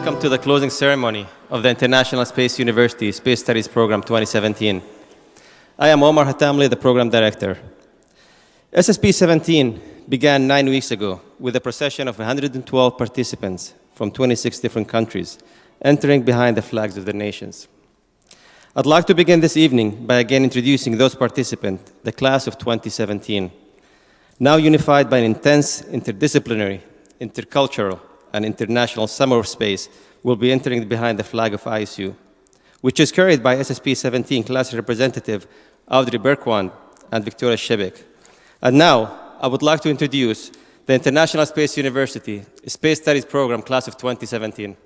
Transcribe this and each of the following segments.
welcome to the closing ceremony of the International Space University Space Studies Program 2017. I am Omar Hatamli, the Program Director. SSP17 began 9 weeks ago with a procession of 112 participants from 26 different countries entering behind the flags of their nations. I'd like to begin this evening by again introducing those participants, the class of 2017, now unified by an intense, interdisciplinary, intercultural, and international summer of space, will be entering behind the flag of ISU, which is carried by SSP17 class representative Audrey Berkwand and Victoria Shebek. And now, I would like to introduce the International Space University Space Studies Program class of 2017.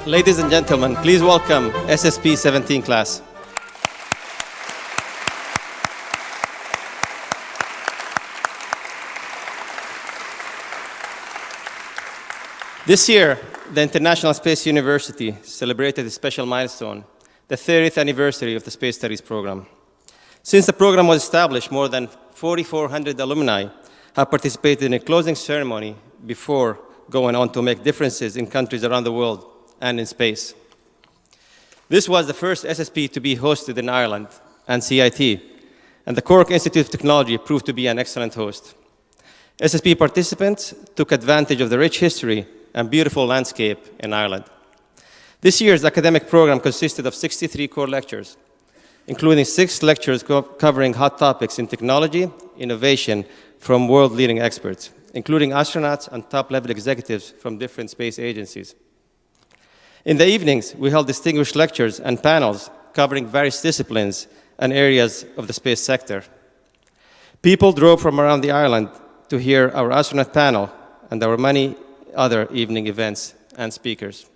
Ladies and gentlemen, please welcome SSP17 class. This year, the International Space University celebrated a special milestone, the 30th anniversary of the Space Studies program. Since the program was established, more than 4,400 alumni have participated in a closing ceremony before going on to make differences in countries around the world and in space. This was the first SSP to be hosted in Ireland and CIT, and the Cork Institute of Technology proved to be an excellent host. SSP participants took advantage of the rich history and beautiful landscape in Ireland. This year's academic program consisted of 63 core lectures, including 6 lectures covering hot topics in technology, innovation from world-leading experts, including astronauts and top-level executives from different space agencies. In the evenings, we held distinguished lectures and panels covering various disciplines and areas of the space sector. People drove from around the island to hear our astronaut panel, and there were many other evening events and speakers.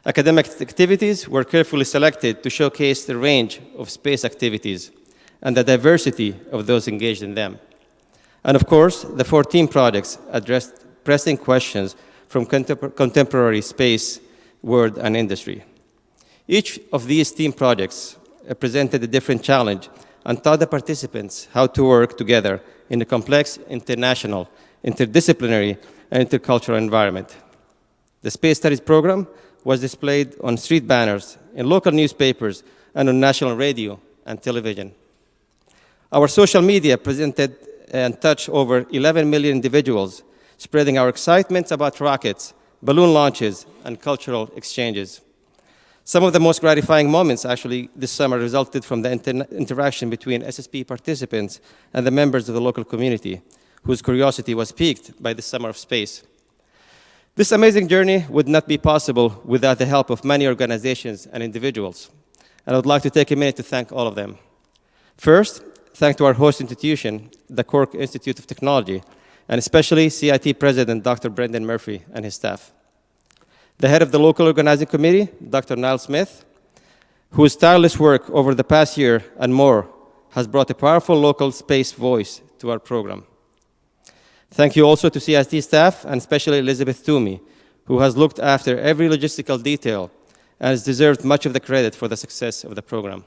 Academic activities were carefully selected to showcase the range of space activities and the diversity of those engaged in them. And of course, the 14 projects addressed pressing questions from contemporary space, world, and industry. Each of these team projects presented a different challenge and taught the participants how to work together in a complex, international, interdisciplinary, and intercultural environment. The Space Studies program was displayed on street banners, in local newspapers, and on national radio and television. Our social media presented and touched over 11 million individuals, spreading our excitement about rockets, balloon launches, and cultural exchanges. Some of the most gratifying moments actually this summer resulted from the interaction between SSP participants and the members of the local community, whose curiosity was piqued by the summer of space. This amazing journey would not be possible without the help of many organizations and individuals, and I would like to take a minute to thank all of them. First, thank to our host institution, the Cork Institute of Technology, and especially CIT President Dr. Brendan Murphy and his staff. The head of the local organizing committee, Dr. Niall Smith, whose tireless work over the past year and more has brought a powerful local space voice to our program. Thank you also to CIT staff, and especially Elizabeth Toomey, who has looked after every logistical detail and has deserved much of the credit for the success of the program.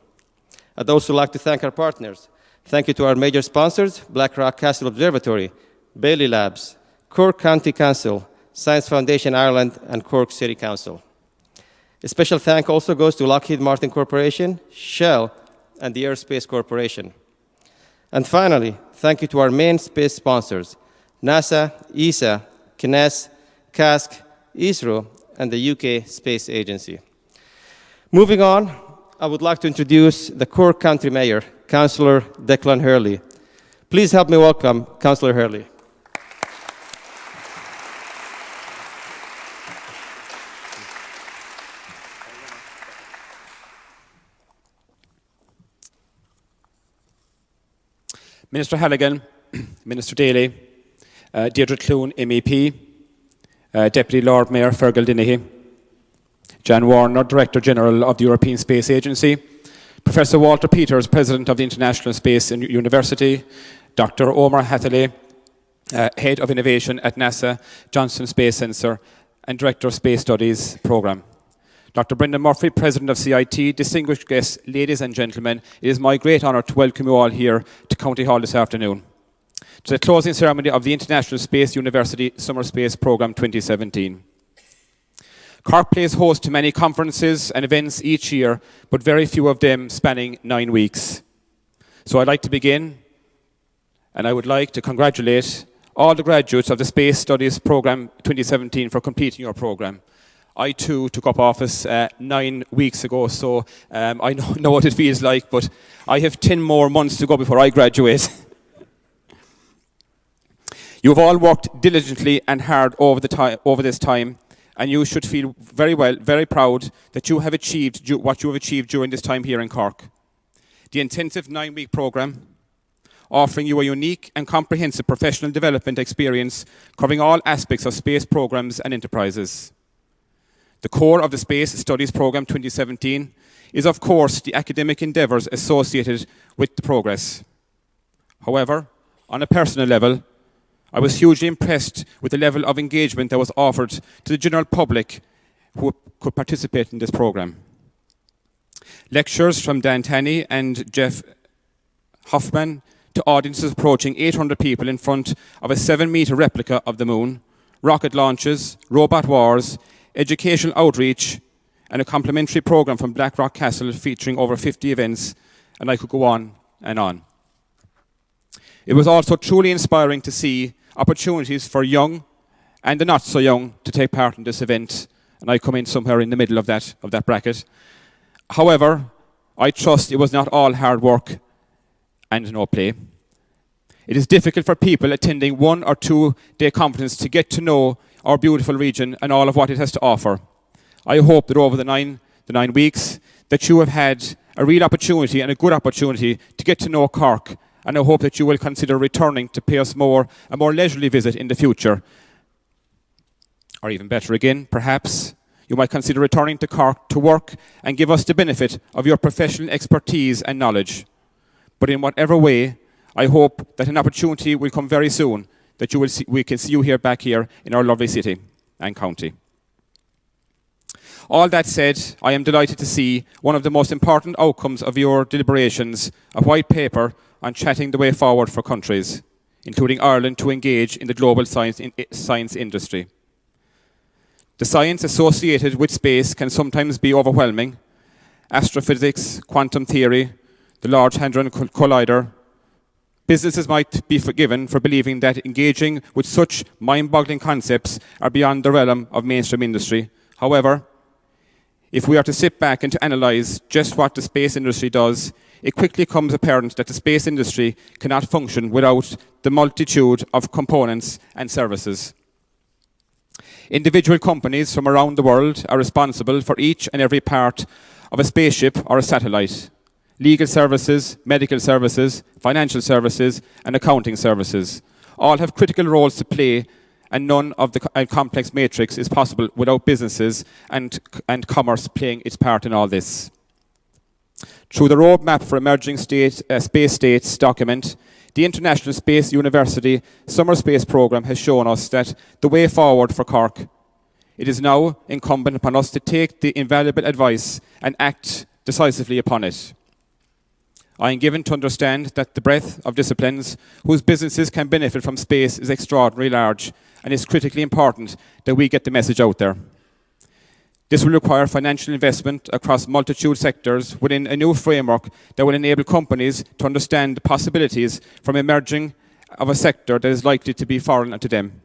I'd also like to thank our partners. Thank you to our major sponsors, Blackrock Castle Observatory, Bailey Labs, Cork County Council, Science Foundation Ireland, and Cork City Council. A special thank also goes to Lockheed Martin Corporation, Shell, and the Aerospace Corporation. And finally, thank you to our main space sponsors, NASA, ESA, CNES, CASC, ISRO, and the UK Space Agency. Moving on, I would like to introduce the Cork County Mayor, Councillor Declan Hurley. Please help me welcome Councillor Hurley. Minister Halligan, Minister Daly, Deirdre Clune, MEP, Deputy Lord Mayor Fergal Dinahy, Jan Warner, Director General of the European Space Agency, Professor Walter Peters, President of the International Space University, Dr. Omar Hathaway, Head of Innovation at NASA, Johnson Space Sensor, and Director of Space Studies Programme. Dr. Brendan Murphy, President of CIT, distinguished guests, ladies and gentlemen, it is my great honour to welcome you all here to County Hall this afternoon, to the closing ceremony of the International Space University Summer Space Programme 2017. Cork plays host to many conferences and events each year, but very few of them spanning 9 weeks. So I'd like to begin, and I would like to congratulate all the graduates of the Space Studies Programme 2017 for completing your programme. I too took up office 9 weeks ago, so I know what it feels like, but I have 10 more months to go before I graduate. You've all worked diligently and hard over this time, and you should feel very proud that you have achieved what you have achieved during this time here in Cork. The intensive 9-week programme, offering you a unique and comprehensive professional development experience covering all aspects of space programmes and enterprises. The core of the Space Studies Programme 2017 is, of course, the academic endeavours associated with the progress. However, on a personal level, I was hugely impressed with the level of engagement that was offered to the general public who could participate in this programme. Lectures from Dan Tanney and Jeff Hoffman to audiences approaching 800 people in front of a 7-metre replica of the moon, rocket launches, robot wars, educational outreach, and a complimentary programme from Blackrock Castle featuring over 50 events, and I could go on and on. It was also truly inspiring to see opportunities for young and the not so young to take part in this event, and I come in somewhere in the middle of that bracket. However, I trust it was not all hard work and no play. It is difficult for people attending 1 or 2 day conferences to get to know our beautiful region and all of what it has to offer. I hope that over the nine weeks that you have had a real opportunity and a good opportunity to get to know Cork, and I hope that you will consider returning to pay us a more leisurely visit in the future. Or even better again, perhaps, you might consider returning to Cork to work and give us the benefit of your professional expertise and knowledge. But in whatever way, I hope that an opportunity will come very soon that we can see you back here in our lovely city and county. All that said, I am delighted to see one of the most important outcomes of your deliberations, a white paper on chatting the way forward for countries, including Ireland, to engage in the global science industry. The science associated with space can sometimes be overwhelming. Astrophysics, quantum theory, the Large Hadron Collider. Businesses might be forgiven for believing that engaging with such mind-boggling concepts are beyond the realm of mainstream industry. However, if we are to sit back and to analyse just what the space industry does, it quickly becomes apparent that the space industry cannot function without the multitude of components and services. Individual companies from around the world are responsible for each and every part of a spaceship or a satellite. Legal services, medical services, financial services, and accounting services all have critical roles to play, and none of the complex matrix is possible without businesses and commerce playing its part in all this. Through the Roadmap for Emerging Space States document, the International Space University Summer Space Programme has shown us that the way forward for Cork, it is now incumbent upon us to take the invaluable advice and act decisively upon it. I am given to understand that the breadth of disciplines whose businesses can benefit from space is extraordinarily large, and it's critically important that we get the message out there. This will require financial investment across multitude sectors within a new framework that will enable companies to understand the possibilities from emerging of a sector that is likely to be foreign to them.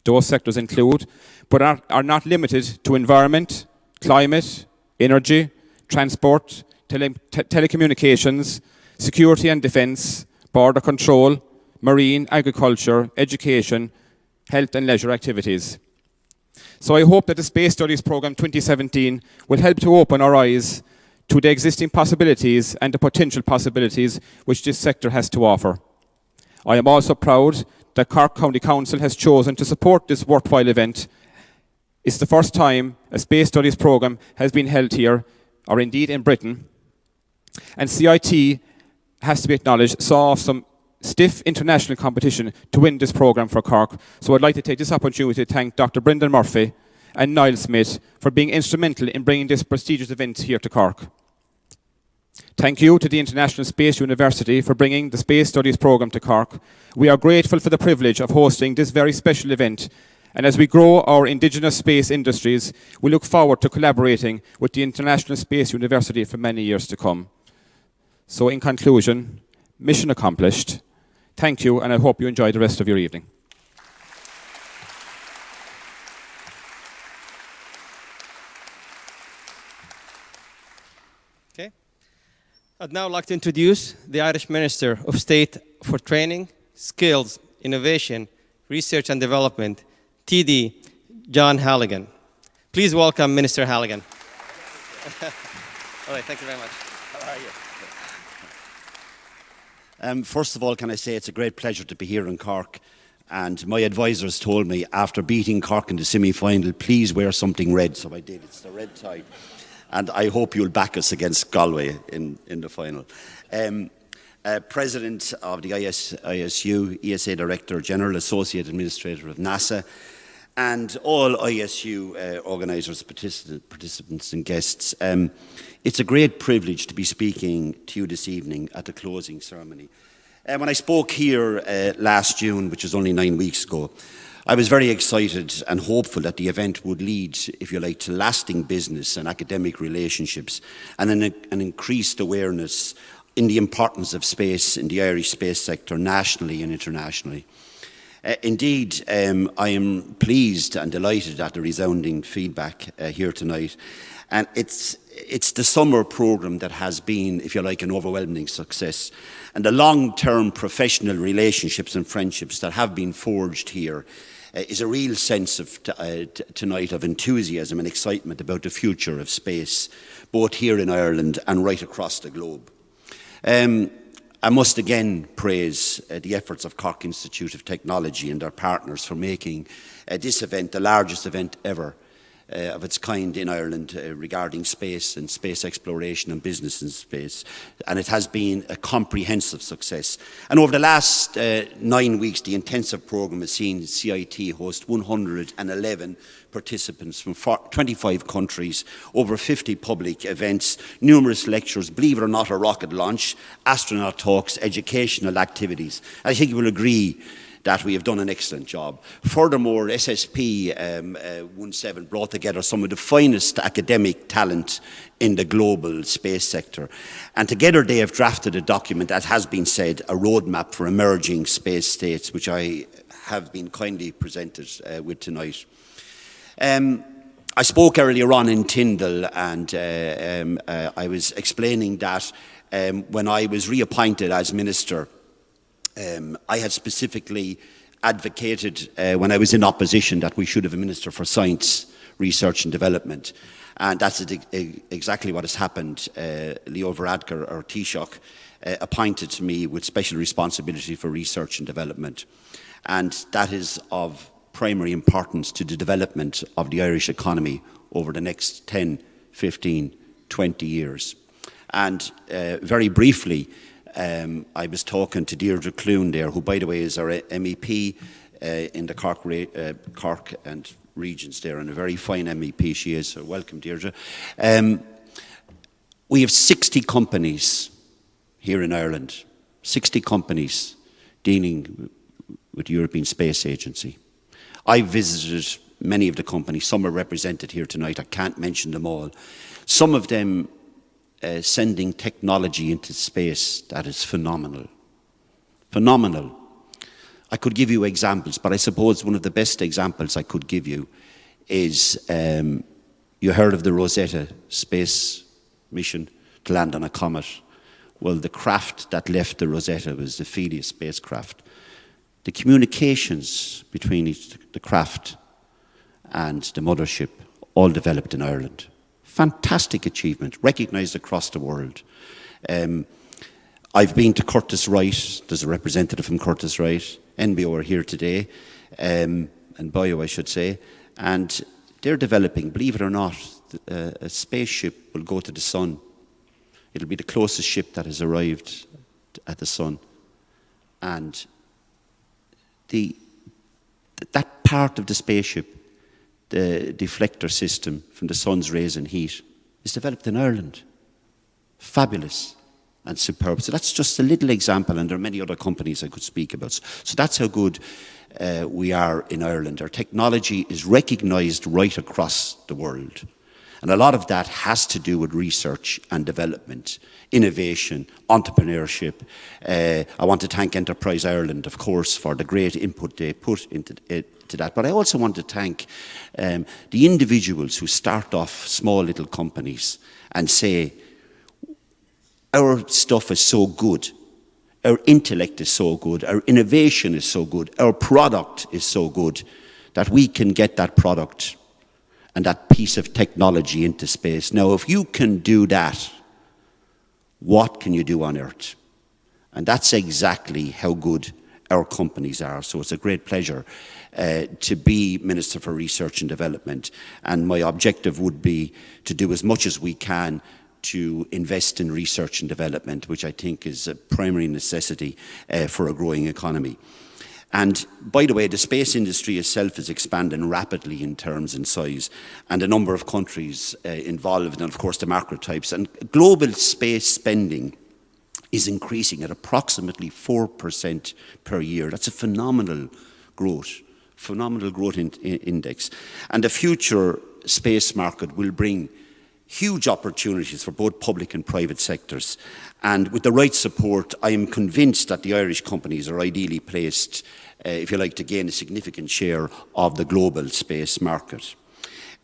Those sectors include, but are not limited to, environment, climate, energy, transport, telecommunications, security and defence, border control, marine, agriculture, education, health and leisure activities. So I hope that the Space Studies Programme 2017 will help to open our eyes to the existing possibilities and the potential possibilities which this sector has to offer. I am also proud that Cork County Council has chosen to support this worthwhile event. It's the first time a Space Studies Programme has been held here, or indeed in Britain, and CIT, has to be acknowledged, saw off some stiff international competition to win this programme for Cork. So I'd like to take this opportunity to thank Dr. Brendan Murphy and Niall Smith for being instrumental in bringing this prestigious event here to Cork. Thank you to the International Space University for bringing the Space Studies Programme to Cork. We are grateful for the privilege of hosting this very special event, and as we grow our indigenous space industries, we look forward to collaborating with the International Space University for many years to come. So in conclusion, mission accomplished. Thank you, and I hope you enjoy the rest of your evening. Okay. I'd now like to introduce the Irish Minister of State for Training, Skills, Innovation, Research and Development, TD John Halligan. Please welcome Minister Halligan. All right, thank you very much. How are you? First of all, can I say it's a great pleasure to be here in Cork. And my advisors told me, after beating Cork in the semi-final, please wear something red. So I did. It's the red tie. And I hope you'll back us against Galway in the final. President of the ISU, ESA Director General, Associate Administrator of NASA, and all ISU organisers, participants and guests. It's a great privilege to be speaking to you this evening at the closing ceremony. When I spoke here last June, which was only 9 weeks ago, I was very excited and hopeful that the event would lead, if you like, to lasting business and academic relationships and an increased awareness in the importance of space in the Irish space sector, nationally and internationally. Indeed, I am pleased and delighted at the resounding feedback here tonight. And it's the summer programme that has been, if you like, an overwhelming success. And the long-term professional relationships and friendships that have been forged here is a real sense of tonight of enthusiasm and excitement about the future of space, both here in Ireland and right across the globe. I must again praise the efforts of Cork Institute of Technology and their partners for making this event the largest event ever of its kind in Ireland regarding space and space exploration and business in space. And it has been a comprehensive success. And over the last 9 weeks, the intensive programme has seen CIT host 111 participants from 25 countries, over 50 public events, numerous lectures, believe it or not, a rocket launch, astronaut talks, educational activities. I think you will agree that we have done an excellent job. Furthermore, SSP17 brought together some of the finest academic talent in the global space sector. And together they have drafted a document that has been said, a roadmap for emerging space states, which I have been kindly presented with tonight. I spoke earlier on in Tyndall, and I was explaining that when I was reappointed as minister, I had specifically advocated when I was in opposition that we should have a Minister for Science, Research and Development. And that's exactly what has happened. Leo Varadkar, or Taoiseach, appointed me with special responsibility for research and development. And that is of primary importance to the development of the Irish economy over the next 10, 15, 20 years. And very briefly, I was talking to Deirdre Clune there, who, by the way, is our MEP in the Cork and regions there, and a very fine MEP she is, so welcome, Deirdre. We have 60 companies here in Ireland, 60 companies dealing with the European Space Agency. I visited many of the companies, some are represented here tonight, I can't mention them all. Some of them sending technology into space that is phenomenal. Phenomenal. I could give you examples, but I suppose one of the best examples I could give you is, you heard of the Rosetta space mission to land on a comet. Well, the craft that left the Rosetta was the Phileas spacecraft. The communications between the craft and the mothership all developed in Ireland. Fantastic achievement, recognised across the world. I've been to Curtiss-Wright. There's a representative from Curtiss-Wright. NBO are here today, and Bio, I should say. And they're developing, believe it or not, a spaceship will go to the sun. It'll be the closest ship that has arrived at the sun. And that part of the spaceship, the deflector system from the sun's rays and heat, is developed in Ireland. Fabulous and superb. So that's just a little example, and there are many other companies I could speak about. So that's how good we are in Ireland. Our technology is recognised right across the world. And a lot of that has to do with research and development, innovation, entrepreneurship. I want to thank Enterprise Ireland, of course, for the great input they put into that. But I also want to thank the individuals who start off small little companies and say, our stuff is so good, our intellect is so good, our innovation is so good, our product is so good, that we can get that product and that piece of technology into space. Now, if you can do that, what can you do on Earth? And that's exactly how good our companies are. So it's a great pleasure to be Minister for Research and Development, and my objective would be to do as much as we can to invest in research and development, which I think is a primary necessity for a growing economy. And by the way, the space industry itself is expanding rapidly in terms and size, and a number of countries involved, and of course the macro types. And global space spending is increasing at approximately 4% per year. That's a phenomenal growth index. And the future space market will bring huge opportunities for both public and private sectors. And with the right support, I am convinced that the Irish companies are ideally placed, if you like, to gain a significant share of the global space market.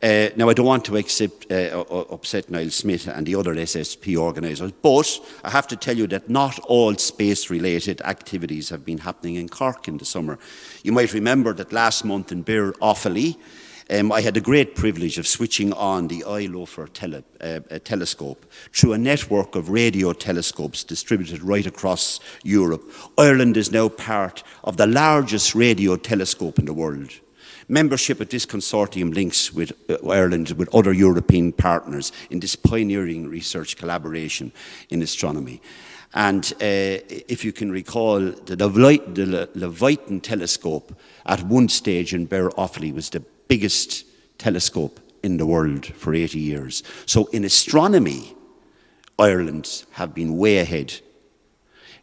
Now, I don't want to upset Niall Smith and the other SSP organisers, but I have to tell you that not all space-related activities have been happening in Cork in the summer. You might remember that last month in Bir Offaly, I had the great privilege of switching on the Lofer telescope through a network of radio telescopes distributed right across Europe. Ireland is now part of the largest radio telescope in the world. Membership of this consortium links with Ireland with other European partners in this pioneering research collaboration in astronomy. And if you can recall, the Leviathan telescope at one stage in Bir Offaly was the biggest telescope in the world for 80 years. So in astronomy, Ireland have been way ahead,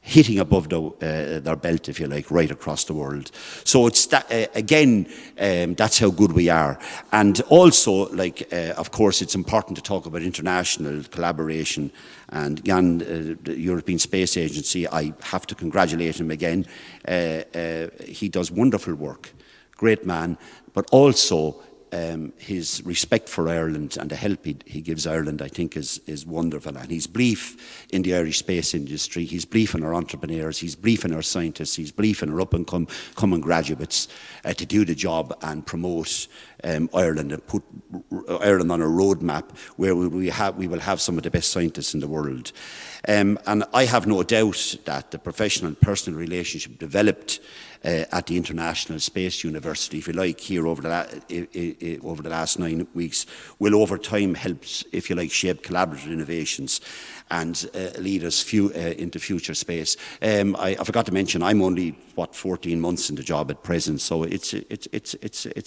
hitting above their belt, if you like, right across the world. So it's that's how good we are. And also, of course, it's important to talk about international collaboration. And Jan, the European Space Agency, I have to congratulate him again. He does wonderful work, great man, but also his respect for Ireland and the help he gives Ireland, I think, is wonderful. And his belief in the Irish space industry, his belief in our entrepreneurs, his belief in our scientists, his belief in our up-and-coming graduates to do the job and promote Ireland and put Ireland on a roadmap where we will have some of the best scientists in the world. And I have no doubt that the professional and personal relationship developed at the International Space University, if you like, here over the last 9 weeks, will over time help, if you like, shape collaborative innovations and lead us into future space. I forgot to mention, I'm only 14 months in the job at present, so it's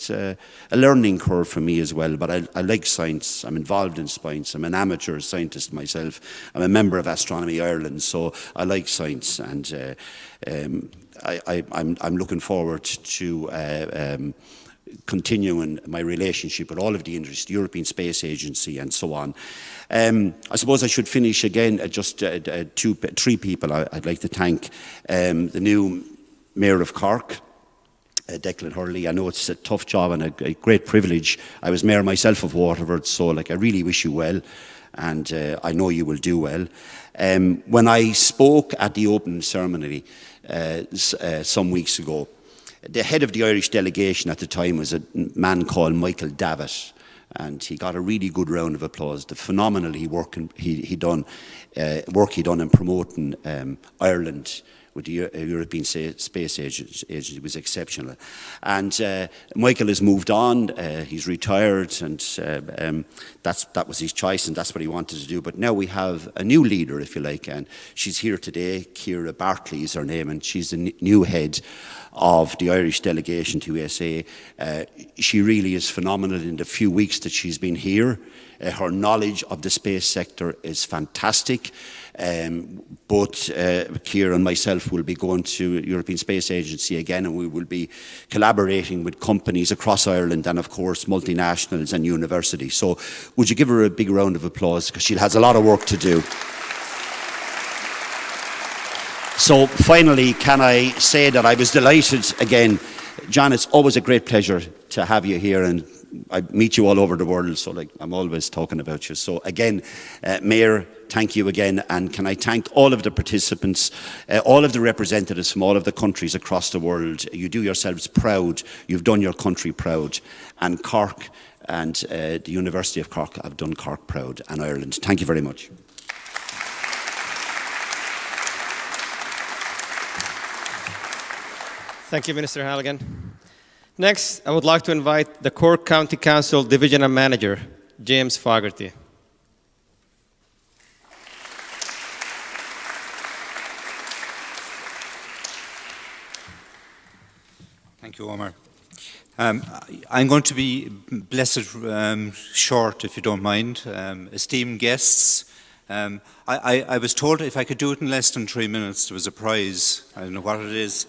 a learning curve for me as well. But I like science. I'm involved in science. I'm an amateur scientist myself. I'm a member of Astronomy Ireland, so I like science, and I'm looking forward to continuing my relationship with all of the industry, the European Space Agency and so on. I suppose I should finish again, three people I'd like to thank. The new Mayor of Cork, Declan Hurley. I know it's a tough job and a great privilege. I was Mayor myself of Waterford, so I really wish you well, and I know you will do well. When I spoke at the opening ceremony some weeks ago, the head of the Irish delegation at the time was a man called Michael Davitt, and he got a really good round of applause. The phenomenal work he done in promoting Ireland with the European Space Agency was exceptional. And Michael has moved on, he's retired, and that was his choice, and that's what he wanted to do. But now we have a new leader, if you like, and she's here today. Ciara Bartley is her name, and she's the new head of the Irish delegation to USA. She really is phenomenal in the few weeks that she's been here. Her knowledge of the space sector is fantastic. Both Ciara and myself will be going to European Space Agency again, and we will be collaborating with companies across Ireland and, of course, multinationals and universities. So would you give her a big round of applause, because she has a lot of work to do. So finally, can I say that I was delighted again. John, it's always a great pleasure to have you here, and I meet you all over the world, so I'm always talking about you. So again, Mayor, thank you again, and can I thank all of the participants, all of the representatives from all of the countries across the world. You do yourselves proud, you've done your country proud, and Cork and the University of Cork have done Cork proud, and Ireland. Thank you very much. Thank you, Minister Halligan. Next, I would like to invite the Cork County Council Divisional Manager, James Fogarty. Thank you, Omar. I'm going to be blessed short, if you don't mind. Esteemed guests, I was told if I could do it in less than 3 minutes, there was a prize. I don't know what it is.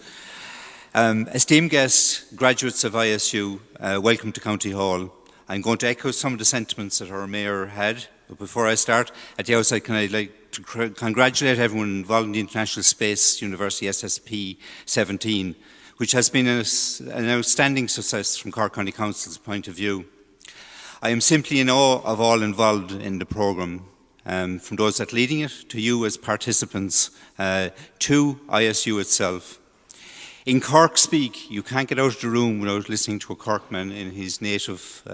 Esteemed guests, graduates of ISU, welcome to County Hall. I'm going to echo some of the sentiments that our Mayor had. But before I start, at the outset, I'd like to congratulate everyone involved in the International Space University SSP17, which has been an outstanding success from Cork County Council's point of view. I am simply in awe of all involved in the programme, from those that leading it to you as participants, to ISU itself. In Cork speak, you can't get out of the room without listening to a Corkman in his native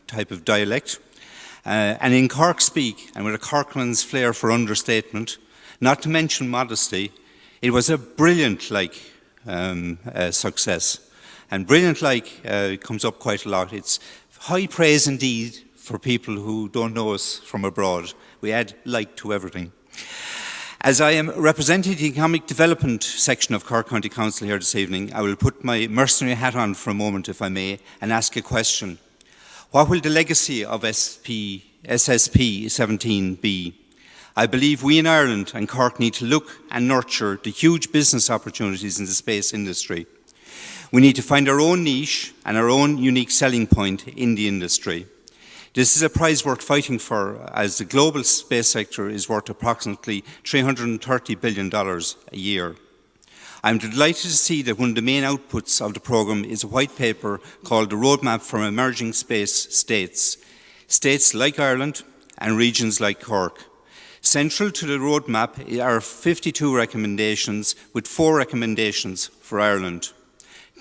type of dialect. And in Cork speak, and with a Corkman's flair for understatement, not to mention modesty, it was a brilliant success. And brilliant comes up quite a lot. It's high praise indeed for people who don't know us from abroad. We add like to everything. As I am representing the Economic Development section of Cork County Council here this evening, I will put my mercenary hat on for a moment, if I may, and ask a question. What will the legacy of SSP17 be? I believe we in Ireland and Cork need to look and nurture the huge business opportunities in the space industry. We need to find our own niche and our own unique selling point in the industry. This is a prize worth fighting for, as the global space sector is worth approximately $330 billion a year. I'm delighted to see that one of the main outputs of the programme is a white paper called the Roadmap for Emerging Space States. States like Ireland and regions like Cork. Central to the roadmap are 52 recommendations, with 4 recommendations for Ireland.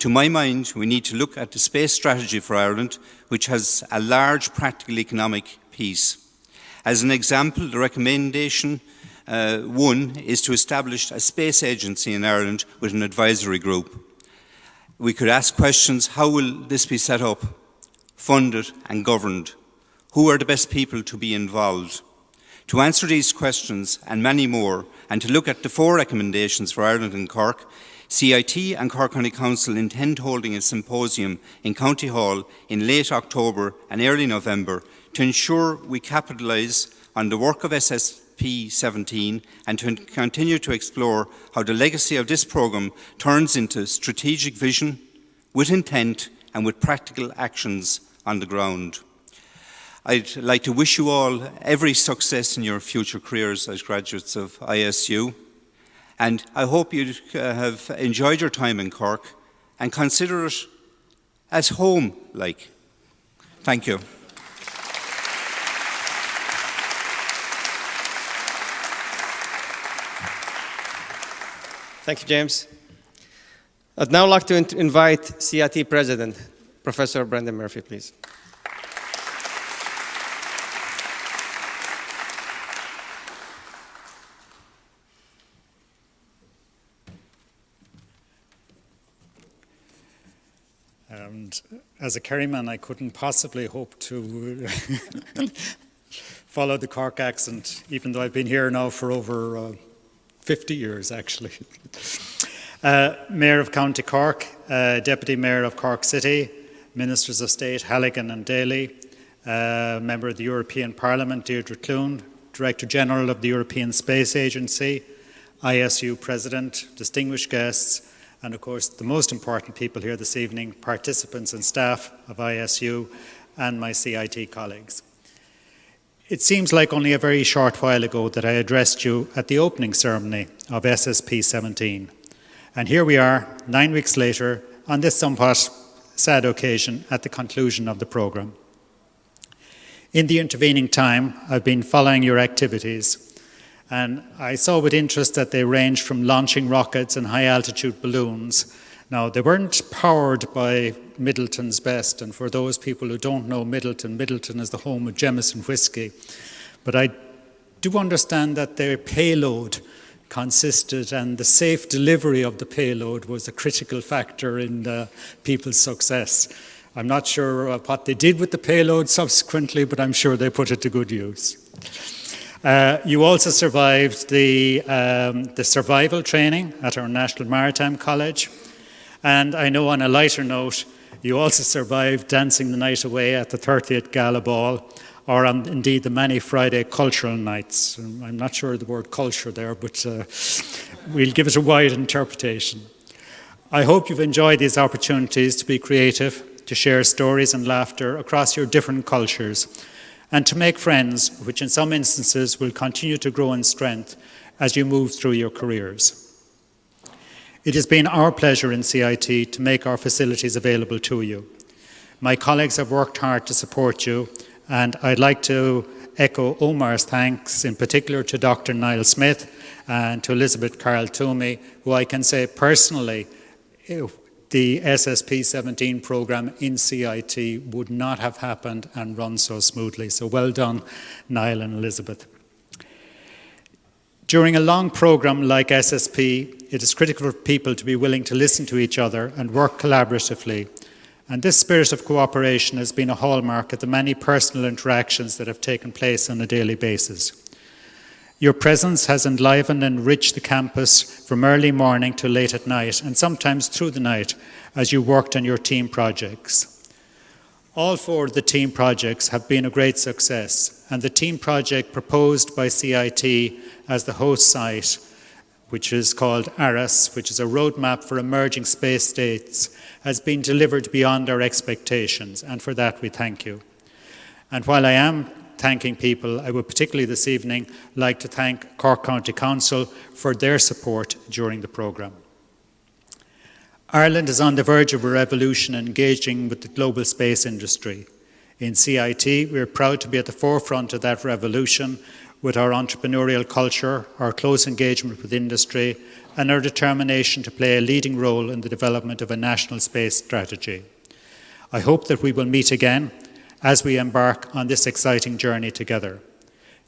To my mind, we need to look at the space strategy for Ireland, which has a large practical economic piece. As an example, the recommendation 1 is to establish a space agency in Ireland with an advisory group. We could ask questions: how will this be set up, funded and governed? Who are the best people to be involved? To answer these questions and many more, and to look at the 4 recommendations for Ireland and Cork, CIT and Cork County Council intend holding a symposium in County Hall in late October and early November to ensure we capitalise on the work of SSP17 and to continue to explore how the legacy of this programme turns into strategic vision with intent and with practical actions on the ground. I'd like to wish you all every success in your future careers as graduates of ISU. And I hope you have enjoyed your time in Cork and consider it as home-like. Thank you. Thank you, James. I'd now like to invite CIT President, Professor Brendan Murphy, please. And as a Kerryman, I couldn't possibly hope to follow the Cork accent, even though I've been here now for over 50 years, actually. Mayor of County Cork, Deputy Mayor of Cork City, Ministers of State Halligan and Daly, Member of the European Parliament, Deirdre Clune, Director General of the European Space Agency, ISU President, distinguished guests, and of course the most important people here this evening, participants and staff of ISU and my CIT colleagues. It seems like only a very short while ago that I addressed you at the opening ceremony of SSP17. And here we are, 9 weeks later, on this somewhat sad occasion at the conclusion of the programme. In the intervening time, I've been following your activities, and I saw with interest that they ranged from launching rockets and high-altitude balloons. Now, they weren't powered by Middleton's Best, and for those people who don't know Middleton, Middleton is the home of Jameson whiskey. But I do understand that their payload consisted, and the safe delivery of the payload was a critical factor in people's success. I'm not sure what they did with the payload subsequently, but I'm sure they put it to good use. You also survived the survival training at our National Maritime College, and I know on a lighter note, you also survived dancing the night away at the 30th Gala Ball, or indeed the many Friday cultural nights. I'm not sure of the word culture there, but we'll give it a wide interpretation. I hope you've enjoyed these opportunities to be creative, to share stories and laughter across your different cultures, and to make friends, which in some instances will continue to grow in strength as you move through your careers. It has been our pleasure in CIT to make our facilities available to you. My colleagues have worked hard to support you, and I'd like to echo Omar's thanks, in particular to Dr. Niall Smith and to Elizabeth Carl Toomey, who I can say personally, the SSP17 programme in CIT would not have happened and run so smoothly. So well done, Niall and Elizabeth. During a long programme like SSP, it is critical for people to be willing to listen to each other and work collaboratively. And this spirit of cooperation has been a hallmark of the many personal interactions that have taken place on a daily basis. Your presence has enlivened and enriched the campus from early morning to late at night, and sometimes through the night as you worked on your team projects. All 4 of the team projects have been a great success, and the team project proposed by CIT as the host site, which is called ARAS, which is a roadmap for emerging space states, has been delivered beyond our expectations, and for that we thank you. And while I am thanking people, I would particularly this evening like to thank Cork County Council for their support during the programme. Ireland is on the verge of a revolution engaging with the global space industry. In CIT, we are proud to be at the forefront of that revolution with our entrepreneurial culture, our close engagement with industry, and our determination to play a leading role in the development of a national space strategy. I hope that we will meet again as we embark on this exciting journey together.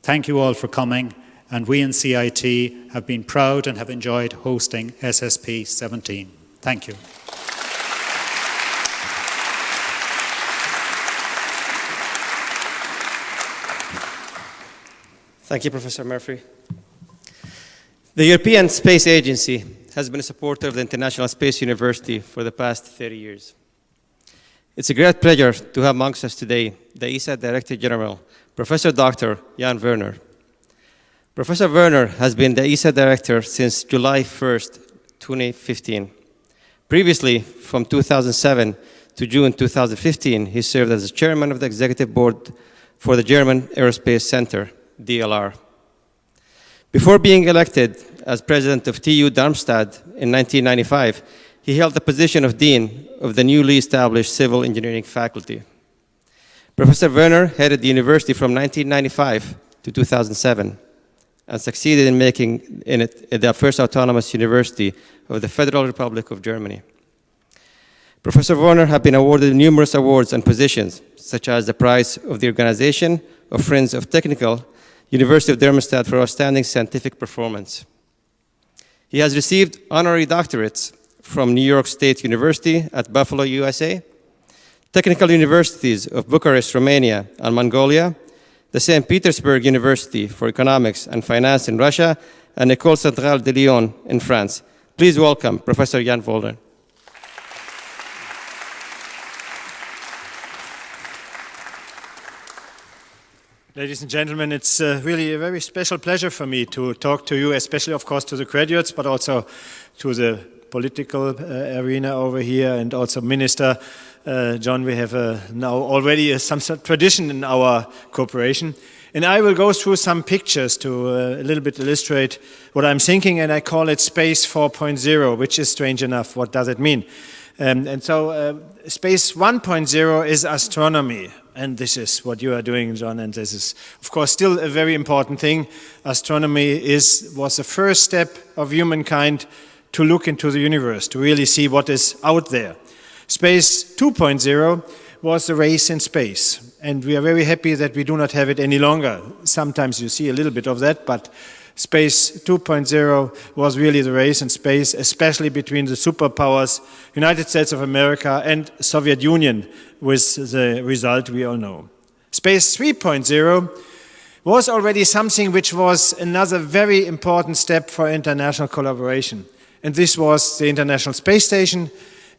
Thank you all for coming, and we in CIT have been proud and have enjoyed hosting SSP17. Thank you. Thank you, Professor Murphy. The European Space Agency has been a supporter of the International Space University for the past 30 years. It's a great pleasure to have amongst us today the ESA Director General, Professor Dr. Jan Werner. Professor Werner has been the ESA Director since July 1st, 2015. Previously, from 2007 to June 2015, he served as the Chairman of the Executive Board for the German Aerospace Center, DLR. Before being elected as president of TU Darmstadt in 1995, he held the position of dean of the newly established civil engineering faculty. Professor Werner headed the university from 1995 to 2007 and succeeded in making it the first autonomous university of the Federal Republic of Germany. Professor Werner has been awarded numerous awards and positions, such as the Prize of the Organization of Friends of Technical University of Darmstadt for outstanding scientific performance. He has received honorary doctorates from New York State University at Buffalo, USA, technical universities of Bucharest, Romania, and Mongolia, the St. Petersburg University for Economics and Finance in Russia, and École Centrale de Lyon in France. Please welcome Professor Jan Werner. Ladies and gentlemen, it's really a very special pleasure for me to talk to you, especially, of course, to the graduates, but also to the political arena over here, and also Minister John. We have now already some sort of tradition in our cooperation. And I will go through some pictures to a little bit illustrate what I'm thinking, and I call it Space 4.0, which is strange enough. What does it mean? So Space 1.0 is astronomy. And this is what you are doing, John, and this is, of course, still a very important thing. Astronomy was the first step of humankind to look into the universe, to really see what is out there. Space 2.0 was the race in space. And we are very happy that we do not have it any longer. Sometimes you see a little bit of that, but Space 2.0 was really the race in space, especially between the superpowers, United States of America and Soviet Union, with the result we all know. Space 3.0 was already something which was another very important step for international collaboration. And this was the International Space Station,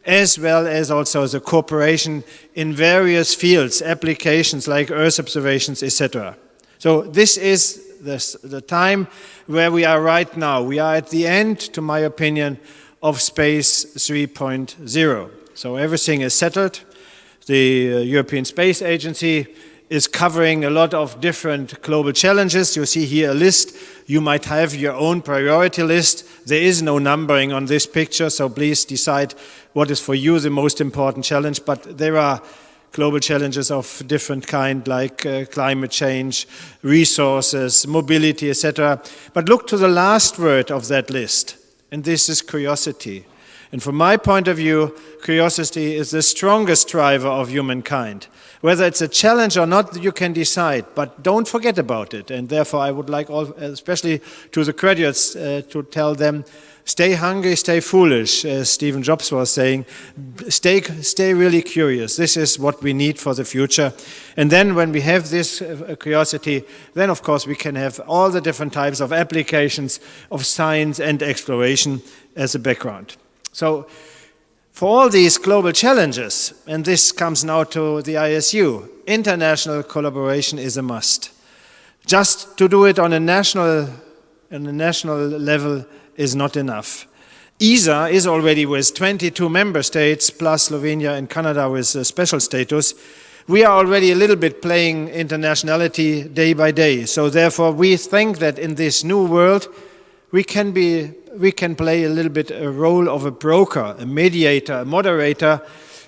as well as also the cooperation in various fields, applications like Earth observations, etc. So this is the time where we are right now. We are at the end, to my opinion, of Space 3.0. So everything is settled. The European Space Agency is covering a lot of different global challenges. You see here a list. You might have your own priority list. There is no numbering on this picture, so please decide what is for you the most important challenge. But there are global challenges of different kind, like climate change, resources, mobility, etc. But look to the last word of that list, and this is curiosity. And from my point of view, curiosity is the strongest driver of humankind. Whether it's a challenge or not, you can decide, but don't forget about it. And therefore, I would like all, especially to the graduates, to tell them, stay hungry, stay foolish, as Stephen Jobs was saying. Stay really curious. This is what we need for the future. And then when we have this curiosity, then of course we can have all the different types of applications of science and exploration as a background. So for all these global challenges, and this comes now to the ISU, international collaboration is a must. Just to do it on a national level is not enough. ESA is already with 22 member states, plus Slovenia and Canada with special status. We are already a little bit playing internationality day by day. So therefore we think that in this new world we can play a little bit a role of a broker, a mediator, a moderator,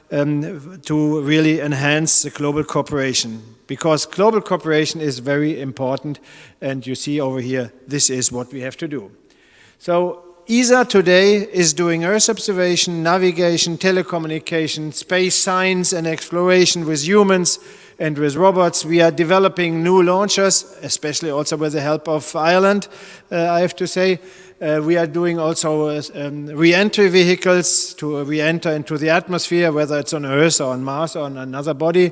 to really enhance the global cooperation. Because global cooperation is very important, and you see over here, this is what we have to do. So ESA today is doing Earth observation, navigation, telecommunication, space science and exploration with humans and with robots. We are developing new launchers, especially also with the help of Ireland, I have to say. We are doing also re-entry vehicles to re-enter into the atmosphere, whether it's on Earth or on Mars or on another body.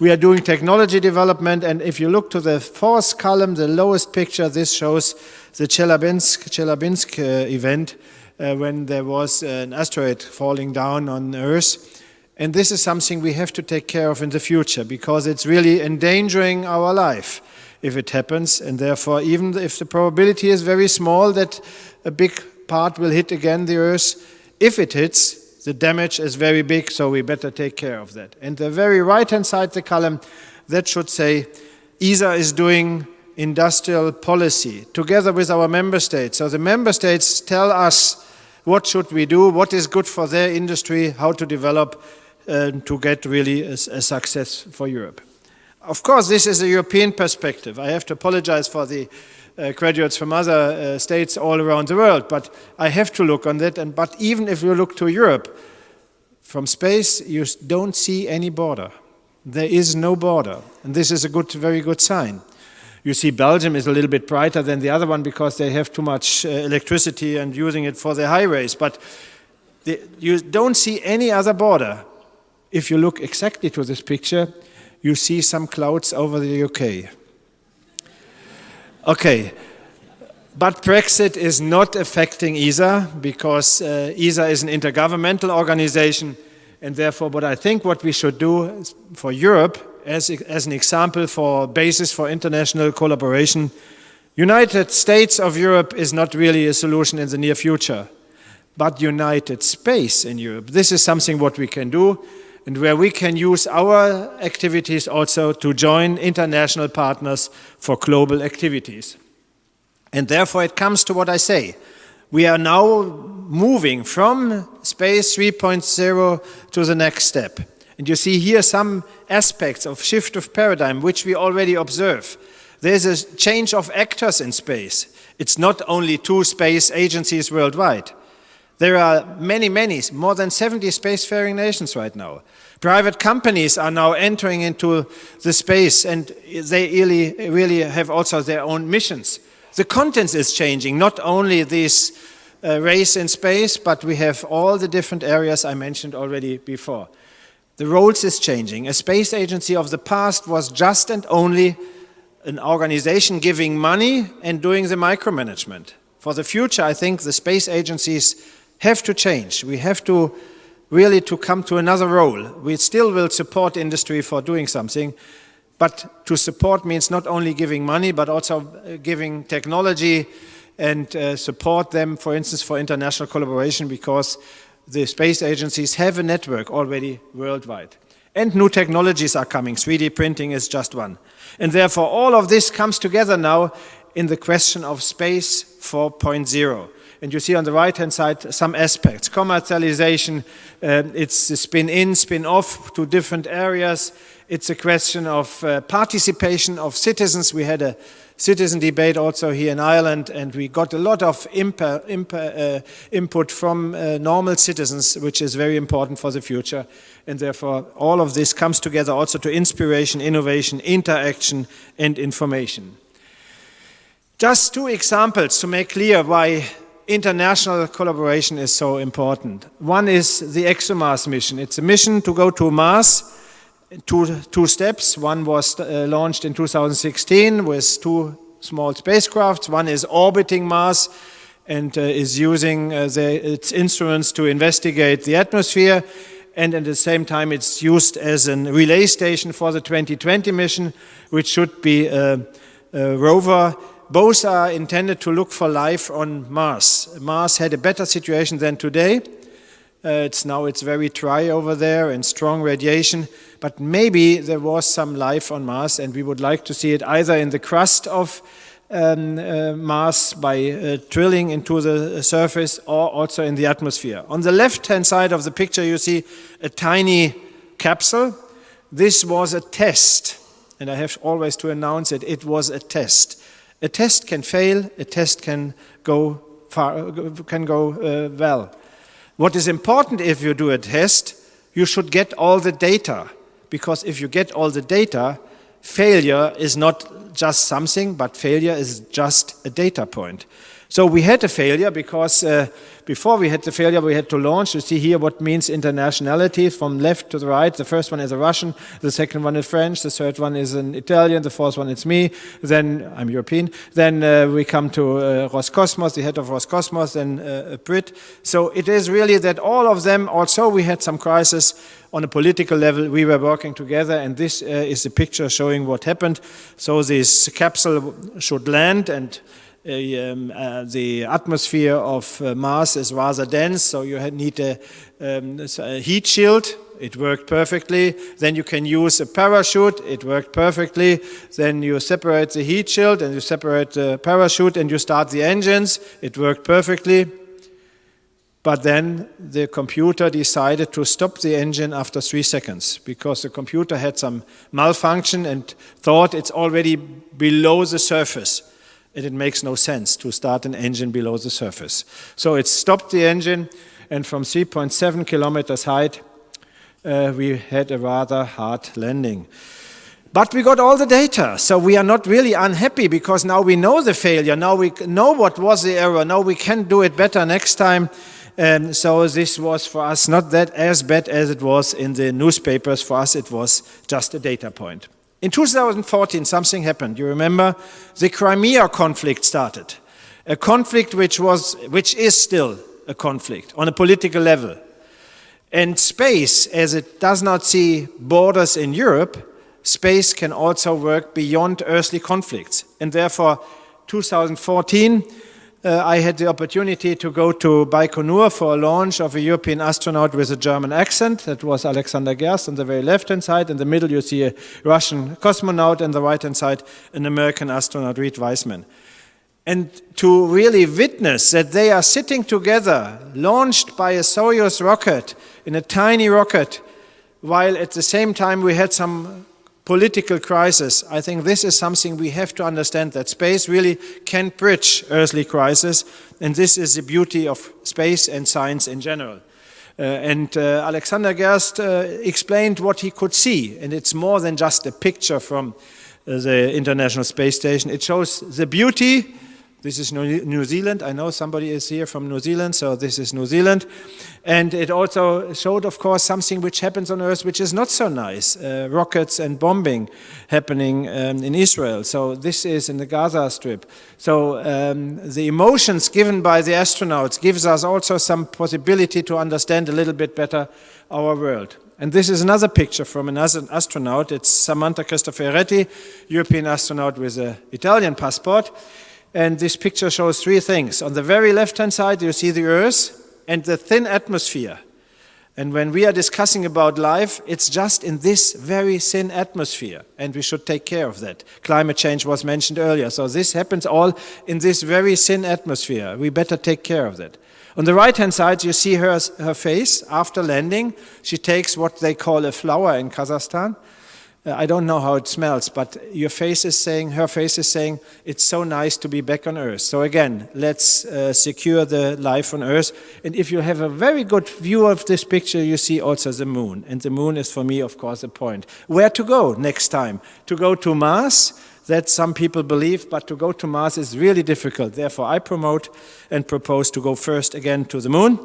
We are doing technology development, and if you look to the fourth column, the lowest picture, this shows the Chelyabinsk event when there was an asteroid falling down on Earth. And this is something we have to take care of in the future, because it's really endangering our life if it happens, and therefore even if the probability is very small that a big part will hit again the Earth, if it hits, the damage is very big, so we better take care of that. And the very right-hand side, the column, that should say ESA is doing industrial policy together with our member states. So the member states tell us what should we do, what is good for their industry, how to develop to get really a success for Europe. Of course, this is a European perspective. I have to apologize for the graduates from other states all around the world, but I have to look on that. But even if you look to Europe, from space, you don't see any border. There is no border, and this is a very good sign. You see Belgium is a little bit brighter than the other one because they have too much electricity and using it for their highways, but you don't see any other border. If you look exactly to this picture, you see some clouds over the UK. Okay, but Brexit is not affecting ESA because ESA is an intergovernmental organization, and therefore what we should do for Europe as an example for basis for international collaboration, United States of Europe is not really a solution in the near future, but United Space in Europe. This is something what we can do, and where we can use our activities also to join international partners for global activities. And therefore it comes to what I say. We are now moving from Space 3.0 to the next step. And you see here some aspects of shift of paradigm which we already observe. There's a change of actors in space. It's not only 2 space agencies worldwide. There are many, more than 70 spacefaring nations right now. Private companies are now entering into the space, and they really have also their own missions. The content is changing, not only this race in space, but we have all the different areas I mentioned already before. The roles is changing. A space agency of the past was just and only an organization giving money and doing the micromanagement. For the future, I think the space agencies have to change. We have to really come to another role. We still will support industry for doing something, but to support means not only giving money, but also giving technology and support them, for instance, for international collaboration, because the space agencies have a network already worldwide. And new technologies are coming. 3D printing is just one. And therefore, all of this comes together now in the question of Space 4.0. And you see on the right-hand side some aspects. Commercialization, it's the spin-in, spin-off to different areas. It's a question of participation of citizens. We had a citizen debate also here in Ireland, and we got a lot of input from normal citizens, which is very important for the future. And therefore, all of this comes together also to inspiration, innovation, interaction, and information. Just two examples to make clear why international collaboration is so important. One is the ExoMars mission. It's a mission to go to Mars. Two steps. One was launched in 2016 with two small spacecrafts. One is orbiting Mars and is using its instruments to investigate the atmosphere. And at the same time, it's used as a relay station for the 2020 mission, which should be a rover. Both are intended to look for life on Mars. Mars had a better situation than today. It's very dry over there and strong radiation, but maybe there was some life on Mars, and we would like to see it either in the crust of Mars by drilling into the surface, or also in the atmosphere. On the left-hand side of the picture, you see a tiny capsule. This was a test, and I have always to announce it. It was a test. A test can fail. A test can go well. What is important if you do a test, you should get all the data, because if you get all the data, failure is not just something, but failure is just a data point. So we had a failure because before we had the failure, we had to launch. You see here what means internationality from left to the right. The first one is a Russian, the second one is French, the third one is an Italian, the fourth one is me, then I'm European. Then we come to Roscosmos, the head of Roscosmos, then a Brit. So it is really that all of them, also we had some crisis on a political level, we were working together, and this is a picture showing what happened. So this capsule should land, and the atmosphere of Mars is rather dense, so you need a heat shield. It worked perfectly. Then you can use a parachute. It worked perfectly. Then you separate the heat shield and you separate the parachute and you start the engines. It worked perfectly. But then the computer decided to stop the engine after 3 seconds because the computer had some malfunction and thought it's already below the surface. And it makes no sense to start an engine below the surface. So it stopped the engine, and from 3.7 kilometers height, we had a rather hard landing. But we got all the data, so we are not really unhappy because now we know the failure, now we know what was the error, now we can do it better next time. So this was for us not that as bad as it was in the newspapers. For us it was just a data point. In 2014, something happened. You remember? The Crimea conflict started. A conflict which is still a conflict on a political level. And space, as it does not see borders in Europe, space can also work beyond earthly conflicts. And therefore, 2014, I had the opportunity to go to Baikonur for a launch of a European astronaut with a German accent. That was Alexander Gerst on the very left-hand side. In the middle, you see a Russian cosmonaut, and the right-hand side, an American astronaut, Reed Wiseman. And to really witness that they are sitting together, launched by a Soyuz rocket, in a tiny rocket, while at the same time we had some political crisis. I think this is something we have to understand, that space really can bridge earthly crisis, and this is the beauty of space and science in general. Alexander Gerst explained what he could see, and it's more than just a picture from the International Space Station. It shows the beauty. This is New Zealand. I know somebody is here from New Zealand, so this is New Zealand. And it also showed, of course, something which happens on Earth which is not so nice. Rockets and bombing happening in Israel. So this is in the Gaza Strip. So the emotions given by the astronauts gives us also some possibility to understand a little bit better our world. And this is another picture from another astronaut. It's Samantha Cristoforetti, European astronaut with an Italian passport. And this picture shows three things. On the very left-hand side, you see the Earth and the thin atmosphere. And when we are discussing about life, it's just in this very thin atmosphere, and we should take care of that. Climate change was mentioned earlier, so this happens all in this very thin atmosphere. We better take care of that. On the right-hand side, you see her face after landing. She takes what they call a flower in Kazakhstan. I don't know how it smells, but her face is saying, it's so nice to be back on Earth. So again, let's secure the life on Earth. And if you have a very good view of this picture, you see also the moon. And the moon is, for me, of course, a point. Where to go next time? To go to Mars? That some people believe, but to go to Mars is really difficult. Therefore, I promote and propose to go first again to the moon.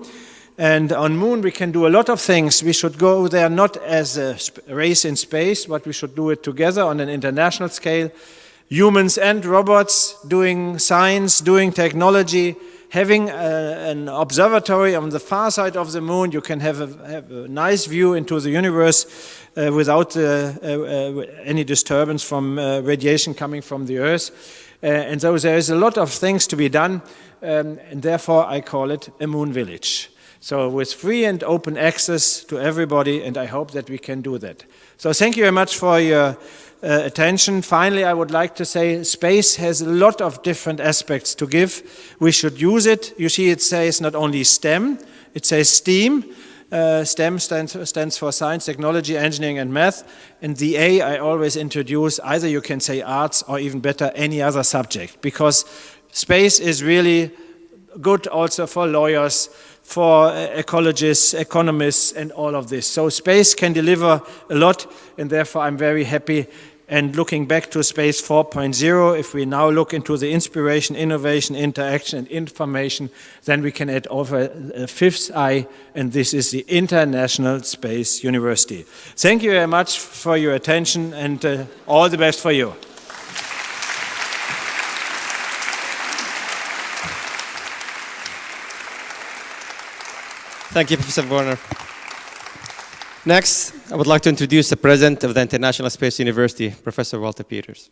And on moon we can do a lot of things. We should go there not as a race in space, but we should do it together on an international scale. Humans and robots doing science, doing technology, having an observatory on the far side of the moon. You can have a nice view into the universe without any disturbance from radiation coming from the Earth. And so there is a lot of things to be done, and therefore I call it a moon village. So with free and open access to everybody, and I hope that we can do that. So thank you very much for your attention. Finally, I would like to say space has a lot of different aspects to give. We should use it. You see it says not only STEM, it says STEAM. STEM stands for science, technology, engineering and math. And the A I always introduce, either you can say arts or even better any other subject, because space is really good also for lawyers, for ecologists, economists, and all of this. So space can deliver a lot, and therefore I'm very happy. And looking back to Space 4.0, if we now look into the inspiration, innovation, interaction, and information, then we can add over a fifth I, and this is the International Space University. Thank you very much for your attention, and all the best for you. Thank you, Professor Warner. Next, I would like to introduce the President of the International Space University, Professor Walter Peters.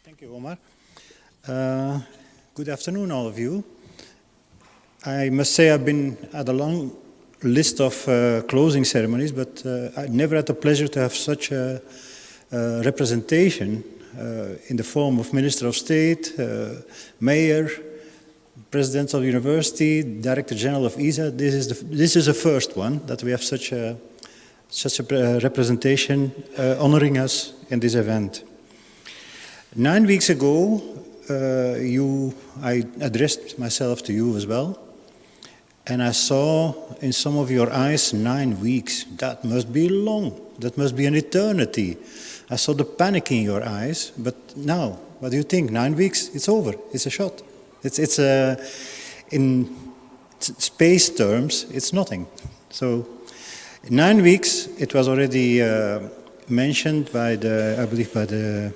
Thank you, Omar. Good afternoon, all of you. I must say I've been at a long list of closing ceremonies, but I never had the pleasure to have such a representation in the form of Minister of State, Mayor, President of the University, Director General of ESA. This is the first one that we have such a representation honoring us in this event. 9 weeks ago, I addressed myself to you as well. And I saw in some of your eyes 9 weeks. That must be long. That must be an eternity. I saw the panic in your eyes. But now, what do you think? 9 weeks? It's over. It's a shot. In space terms, it's nothing. So 9 weeks. It was already mentioned by the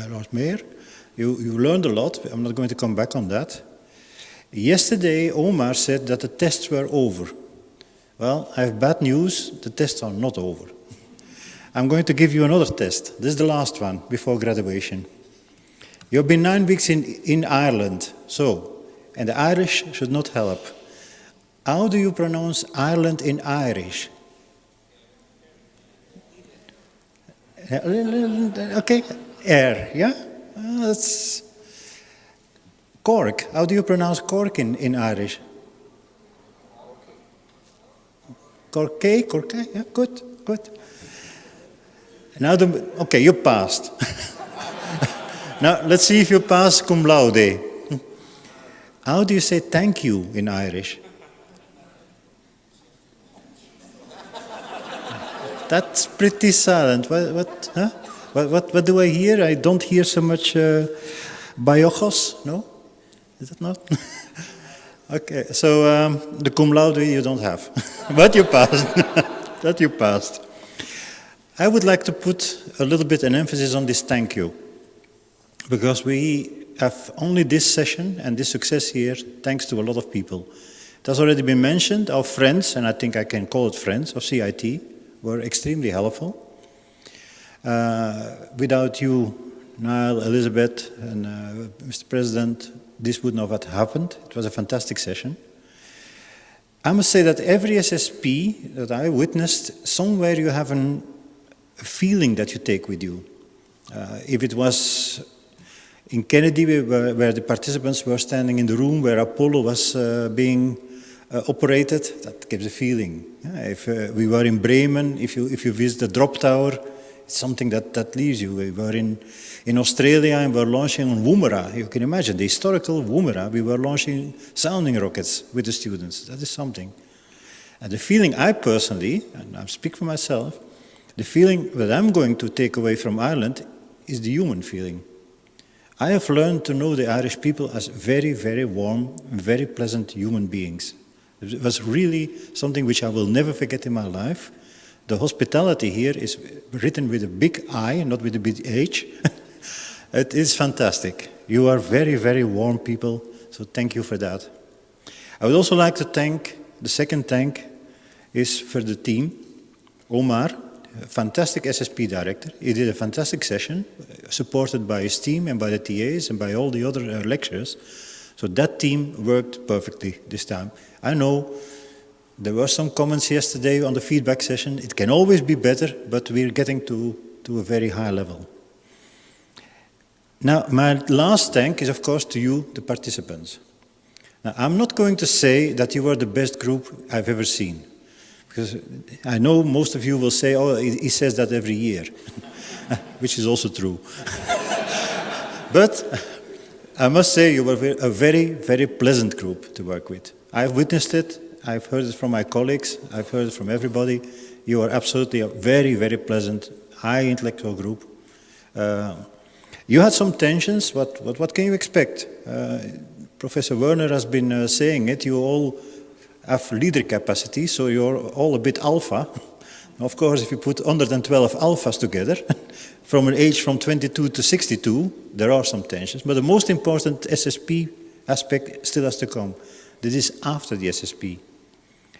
Lord Mayor. You learned a lot. I'm not going to come back on that. Yesterday, Omar said that the tests were over. Well, I have bad news. The tests are not over. I'm going to give you another test. This is the last one before graduation. You've been 9 weeks in Ireland, and the Irish should not help. How do you pronounce Ireland in Irish? Okay, air, yeah? That's Cork. How do you pronounce Cork in Irish? Corkay, Corkay, yeah, good, good. Now, okay, you passed. Now, let's see if you pass cum laude. How do you say thank you in Irish? That's pretty silent. What do I hear? I don't hear so much baiojos, no? Is that not? Okay, so the cum laude you don't have, but you passed. That you passed. I would like to put a little bit an emphasis on this thank you, because we have only this session and this success here thanks to a lot of people. It has already been mentioned, our friends, and I think I can call it friends of CIT, were extremely helpful. Without you, Niall, Elizabeth, and Mr. President, this would not have happened. It was a fantastic session. I must say that every SSP that I witnessed, somewhere you have a feeling that you take with you. If it was in Kennedy, where the participants were standing in the room where Apollo was being operated, that gives a feeling. If we were in Bremen, if you visit the drop tower, it's something that leaves you. We were in Australia and we're launching on Woomera. You can imagine the historical Woomera. We were launching sounding rockets with the students. That is something. And the feeling I personally, and I speak for myself, the feeling that I'm going to take away from Ireland is the human feeling. I have learned to know the Irish people as very, very warm, very pleasant human beings. It was really something which I will never forget in my life. The hospitality here is written with a big I, not with a big H. It is fantastic. You are very, very warm people, so thank you for that. I would also like to thank, the second thank is for the team. Omar, a fantastic SSP director. He did a fantastic session, supported by his team and by the TAs and by all the other lecturers. So that team worked perfectly this time. I know there were some comments yesterday on the feedback session. It can always be better, but we're getting to a very high level. Now, my last thank is, of course, to you, the participants. Now, I'm not going to say that you were the best group I've ever seen, because I know most of you will say, oh, he says that every year, which is also true. But I must say you were a very, very pleasant group to work with. I've witnessed it. I've heard it from my colleagues. I've heard it from everybody. You are absolutely a very, very pleasant, high intellectual group. You had some tensions. What can you expect? Professor Werner has been saying it. You all have leader capacity, so you're all a bit alpha. Of course, if you put 112 alphas together, from an age from 22 to 62, there are some tensions. But the most important SSP aspect still has to come. This is after the SSP.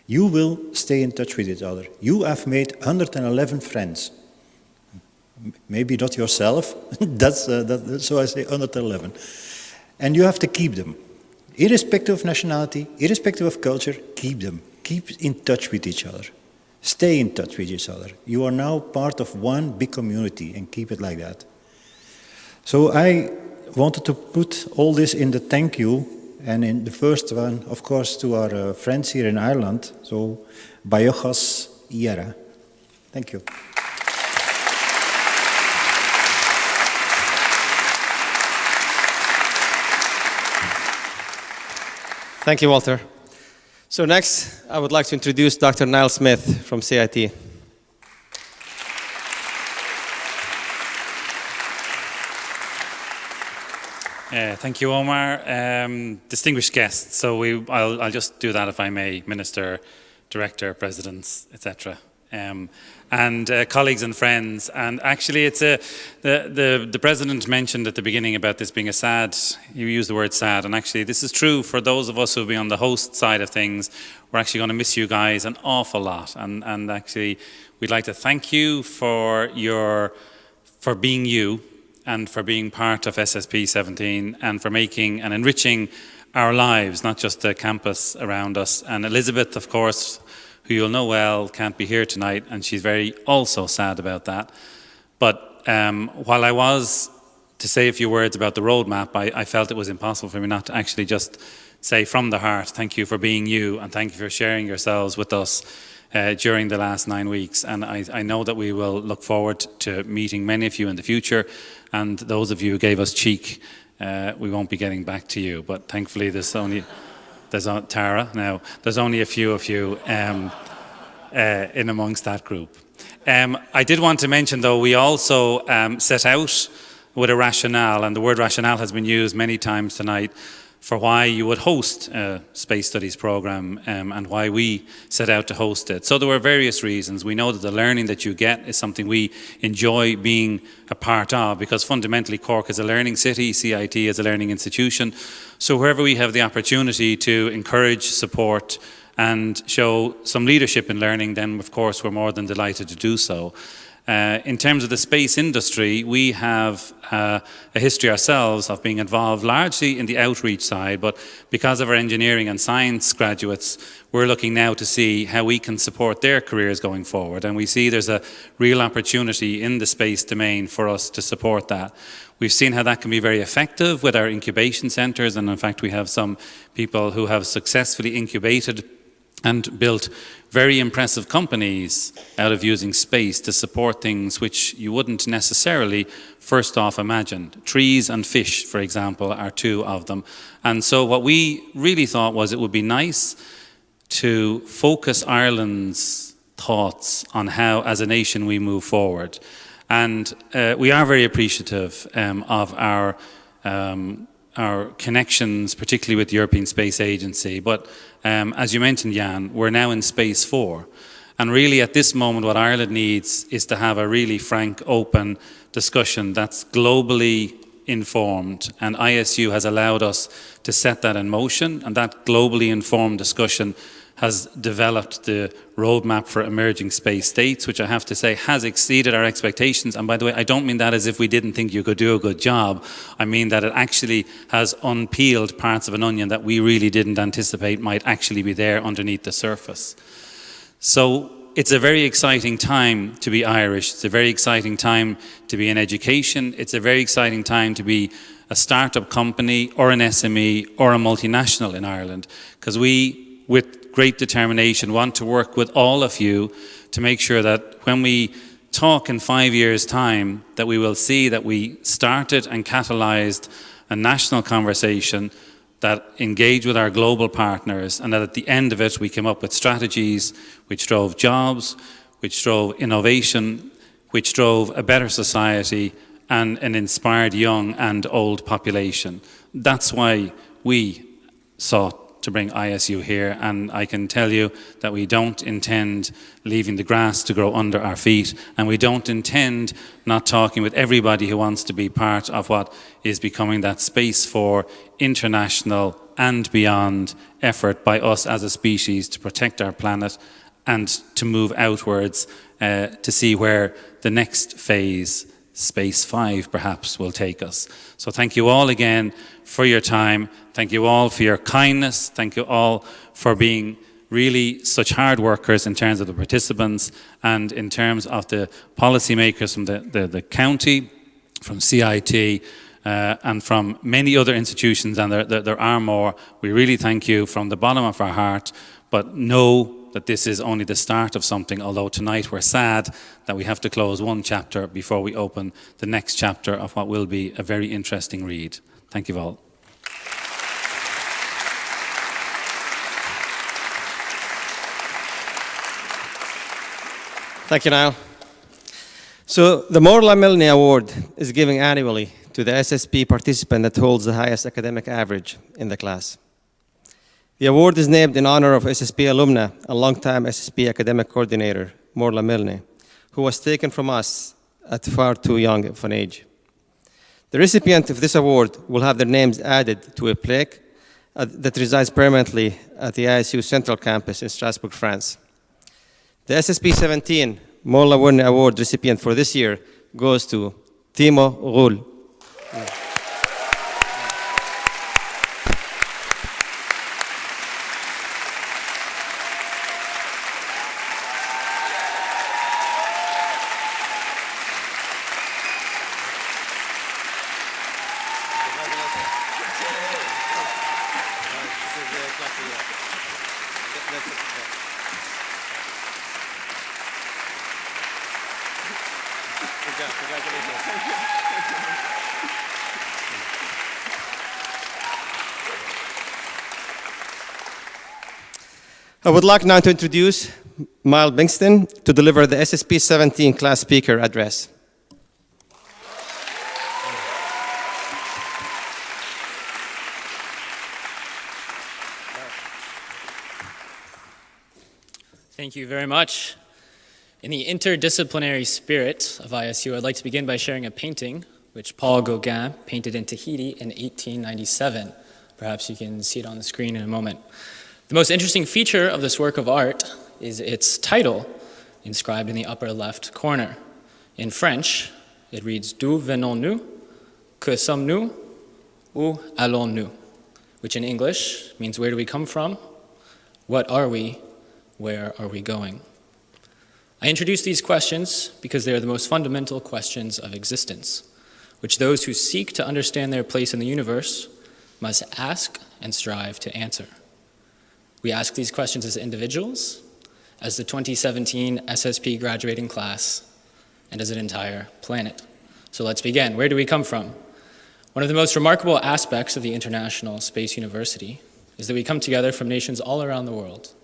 You will stay in touch with each other. You have made 111 friends. Maybe not yourself, so I say 111. And you have to keep them. Irrespective of nationality, irrespective of culture, keep them. Keep in touch with each other. Stay in touch with each other. You are now part of one big community and keep it like that. So I wanted to put all this in the thank you, and in the first one, of course, to our friends here in Ireland. So, Baiojos Iara. Thank you. Thank you, Walter. So next, I would like to introduce Dr. Niall Smith from CIT. Thank you, Omar. Distinguished guests, so I'll just do that if I may, Minister, Director, Presidents, etc. And colleagues and friends. And actually, it's the President mentioned at the beginning about this being a sad, you used the word sad, and actually this is true for those of us who'll be on the host side of things. We're actually going to miss you guys an awful lot. And actually, we'd like to thank you for being you, and for being part of SSP17, and for making and enriching our lives, not just the campus around us. And Elizabeth, of course, who you'll know well, can't be here tonight, and she's very also sad about that. But while I was to say a few words about the roadmap, I felt it was impossible for me not to actually just say from the heart, thank you for being you, and thank you for sharing yourselves with us during the last 9 weeks. And I know that we will look forward to meeting many of you in the future, and those of you who gave us cheek, we won't be getting back to you. But thankfully there's Tara now, there's only a few of you in amongst that group. I did want to mention, though, we also set out with a rationale, and the word rationale has been used many times tonight, for why you would host a space studies program and why we set out to host it. So there were various reasons. We know that the learning that you get is something we enjoy being a part of, because fundamentally Cork is a learning city, CIT is a learning institution. So wherever we have the opportunity to encourage, support and show some leadership in learning, then of course we're more than delighted to do so. In terms of the space industry, we have a history ourselves of being involved largely in the outreach side, but because of our engineering and science graduates, we're looking now to see how we can support their careers going forward. And we see there's a real opportunity in the space domain for us to support that. We've seen how that can be very effective with our incubation centres, and in fact we have some people who have successfully incubated and built very impressive companies out of using space to support things which you wouldn't necessarily first off imagine. Trees and fish, for example, are two of them. And so what we really thought was it would be nice to focus Ireland's thoughts on how, as a nation, we move forward. And we are very appreciative of our connections, particularly with the European Space Agency. But as you mentioned, Jan, we're now in Space 4. And really at this moment what Ireland needs is to have a really frank, open discussion that's globally informed. And ISU has allowed us to set that in motion. And that globally informed discussion has developed the roadmap for emerging space states, which I have to say has exceeded our expectations. And by the way, I don't mean that as if we didn't think you could do a good job. I mean that it actually has unpeeled parts of an onion that we really didn't anticipate might actually be there underneath the surface. So it's a very exciting time to be Irish. It's a very exciting time to be in education. It's a very exciting time to be a startup company or an SME or a multinational in Ireland, because we, with great determination, want to work with all of you to make sure that when we talk in 5 years' time, that we will see that we started and catalysed a national conversation that engaged with our global partners, and that at the end of it we came up with strategies which drove jobs, which drove innovation, which drove a better society and an inspired young and old population. That's why we sought to bring ISU here, and I can tell you that we don't intend leaving the grass to grow under our feet, and we don't intend not talking with everybody who wants to be part of what is becoming that space for international and beyond effort by us as a species to protect our planet and to move outwards to see where the next phase, Space 5 perhaps, will take us. So thank you all again for your time. Thank you all for your kindness. Thank you all for being really such hard workers in terms of the participants and in terms of the policymakers from the county, from CIT, and from many other institutions, and there are more. We really thank you from the bottom of our heart, but know that this is only the start of something, although tonight we're sad that we have to close one chapter before we open the next chapter of what will be a very interesting read. Thank you all. Thank you, Niall. So the Morla Milne Award is given annually to the SSP participant that holds the highest academic average in the class. The award is named in honor of SSP alumna and longtime SSP academic coordinator, Morla Milne, who was taken from us at far too young of an age. The recipient of this award will have their names added to a plaque that resides permanently at the ISU Central Campus in Strasbourg, France. The SSP17 Morla Milne Award recipient for this year goes to Timo Rull. I would like now to introduce Miles Bingston to deliver the SSP17 class speaker address. Thank you very much. In the interdisciplinary spirit of ISU, I'd like to begin by sharing a painting which Paul Gauguin painted in Tahiti in 1897. Perhaps you can see it on the screen in a moment. The most interesting feature of this work of art is its title, inscribed in the upper left corner. In French, it reads, D'où venons-nous? Que sommes-nous? Où allons-nous? Which in English means, where do we come from? What are we? Where are we going? I introduce these questions because they are the most fundamental questions of existence, which those who seek to understand their place in the universe must ask and strive to answer. We ask these questions as individuals, as the 2017 SSP graduating class, and as an entire planet. So let's begin. Where do we come from? One of the most remarkable aspects of the International Space University is that we come together from nations all around the world,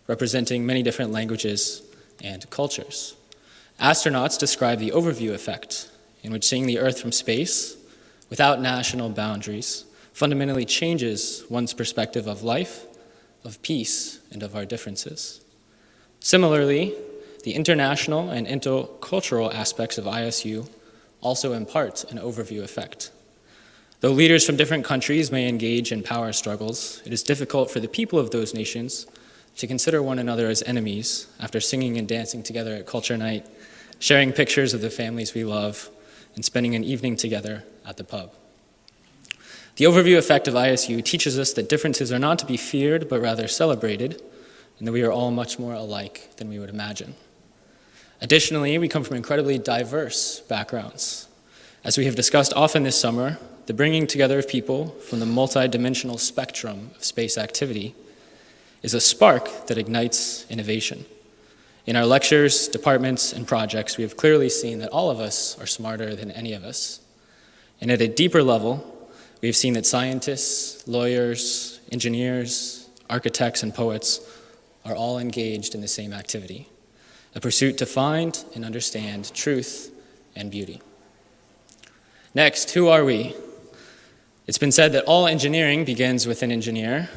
representing many different languages and cultures. Astronauts describe the overview effect, in which seeing the Earth from space, without national boundaries, fundamentally changes one's perspective of life, of peace, and of our differences. Similarly, the international and intercultural aspects of ISU also impart an overview effect. Though leaders from different countries may engage in power struggles, it is difficult for the people of those nations to consider one another as enemies after singing and dancing together at Culture Night, sharing pictures of the families we love, and spending an evening together at the pub. The overview effect of ISU teaches us that differences are not to be feared, but rather celebrated, and that we are all much more alike than we would imagine. Additionally, we come from incredibly diverse backgrounds. As we have discussed often this summer, the bringing together of people from the multidimensional spectrum of space activity is a spark that ignites innovation. In our lectures, departments, and projects, we have clearly seen that all of us are smarter than any of us. And at a deeper level, we have seen that scientists, lawyers, engineers, architects, and poets are all engaged in the same activity, a pursuit to find and understand truth and beauty. Next, who are we? It's been said that all engineering begins with an engineer.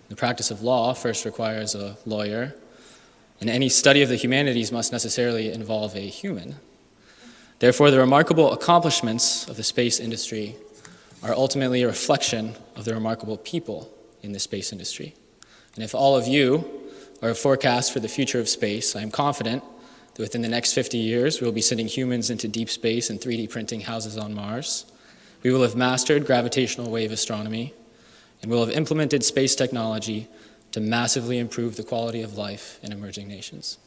The practice of law first requires a lawyer, and any study of the humanities must necessarily involve a human. Therefore, the remarkable accomplishments of the space industry are ultimately a reflection of the remarkable people in the space industry. And if all of you are a forecast for the future of space, I am confident that within the next 50 years, we will be sending humans into deep space and 3D printing houses on Mars. We will have mastered gravitational wave astronomy, and will have implemented space technology to massively improve the quality of life in emerging nations.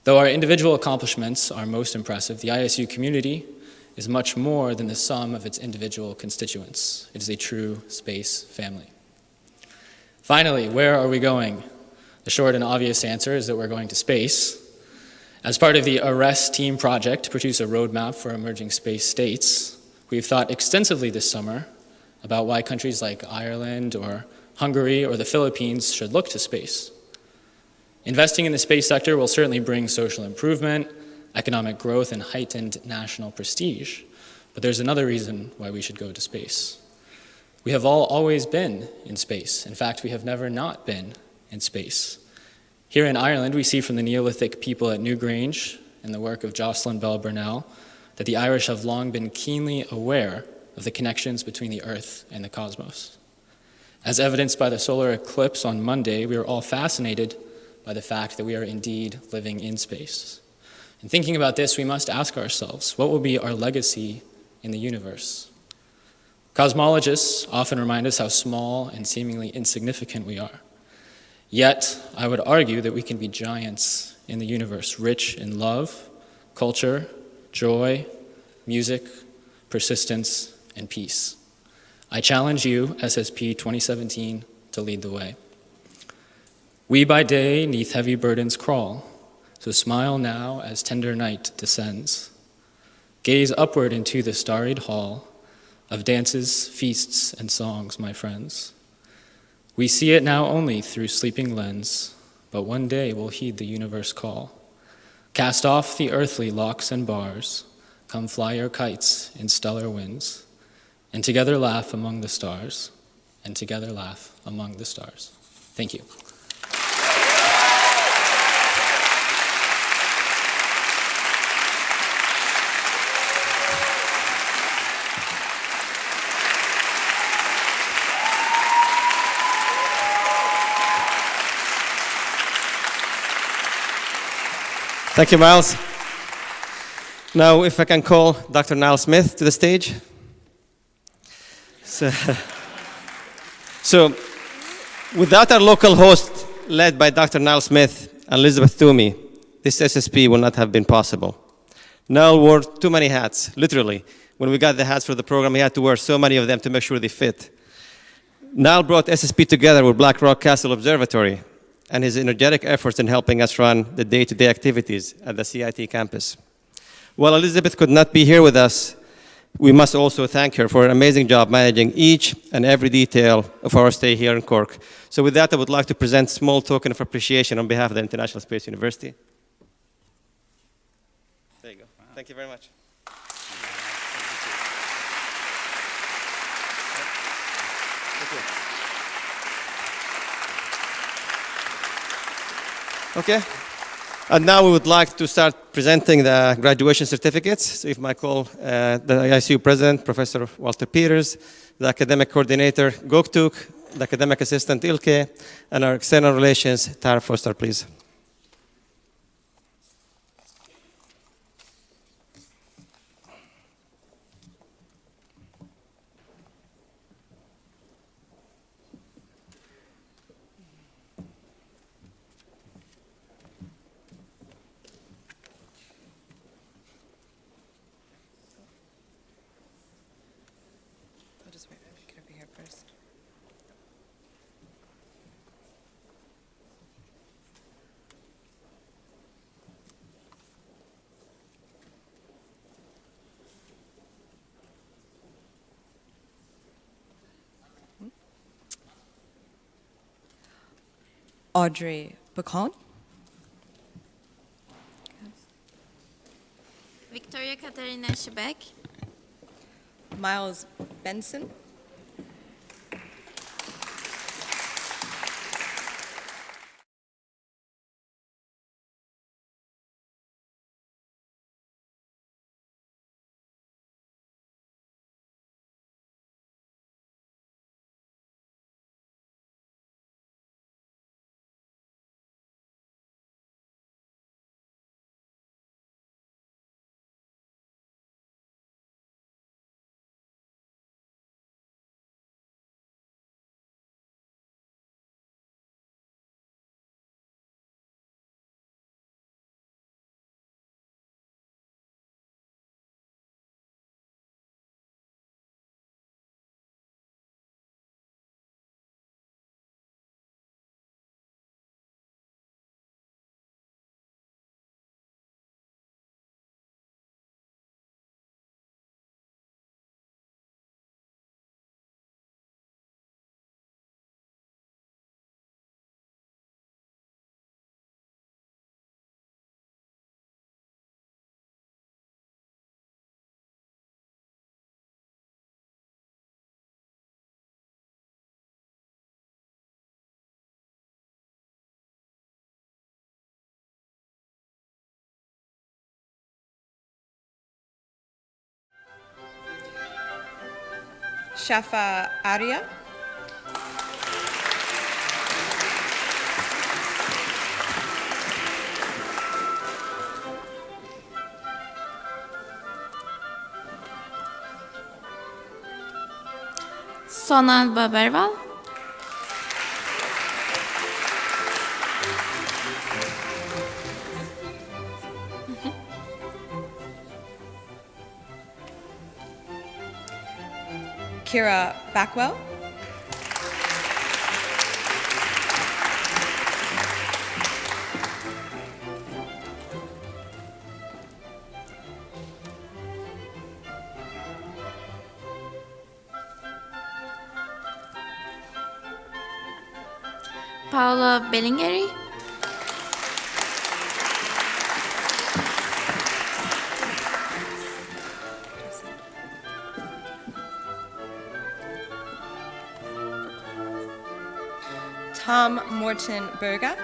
Though our individual accomplishments are most impressive, the ISU community is much more than the sum of its individual constituents. It is a true space family. Finally, where are we going? The short and obvious answer is that we're going to space. As part of the ARREST team project to produce a roadmap for emerging space states, we've thought extensively this summer about why countries like Ireland or Hungary or the Philippines should look to space. Investing in the space sector will certainly bring social improvement, economic growth, and heightened national prestige. But there's another reason why we should go to space. We have all always been in space. In fact, we have never not been in space. Here in Ireland, we see from the Neolithic people at Newgrange and the work of Jocelyn Bell Burnell that the Irish have long been keenly aware of the connections between the Earth and the cosmos. As evidenced by the solar eclipse on Monday, we are all fascinated by the fact that we are indeed living in space. In thinking about this, we must ask ourselves, what will be our legacy in the universe? Cosmologists often remind us how small and seemingly insignificant we are. Yet, I would argue that we can be giants in the universe, rich in love, culture, joy, music, persistence, and peace. I challenge you, SSP 2017, to lead the way. We by day 'neath heavy burdens crawl, so smile now as tender night descends. Gaze upward into the starried hall of dances, feasts, and songs, my friends. We see it now only through sleeping lens, but one day we'll heed the universe call. Cast off the earthly locks and bars, come fly your kites in stellar winds, and together laugh among the stars, and together laugh among the stars. Thank you. Thank you, Miles. Now, if I can call Dr. Niall Smith to the stage. So, without our local host, led by Dr. Niall Smith and Elizabeth Toomey, this SSP will not have been possible. Niall wore too many hats, literally. When we got the hats for the program, he had to wear so many of them to make sure they fit. Niall brought SSP together with Black Rock Castle Observatory and his energetic efforts in helping us run the day-to-day activities at the CIT campus. While Elizabeth could not be here with us, we must also thank her for an amazing job managing each and every detail of our stay here in Cork. So with that, I would like to present a small token of appreciation on behalf of the International Space University. There you go. Wow. Thank you very much. Thank you. Okay, and now we would like to start presenting the graduation certificates. So if I call the ISU President, Professor Walter Peters, the Academic Coordinator, Goktuk, the Academic Assistant, Ilke, and our External Relations, Tara Foster, please. Audrey Bacon. Victoria Katarina Shebeck. Miles Benson. Shafa Arya. Sonal Baberval. Kira Backwell. Paolo Bellingeri. Tom Morton Berger.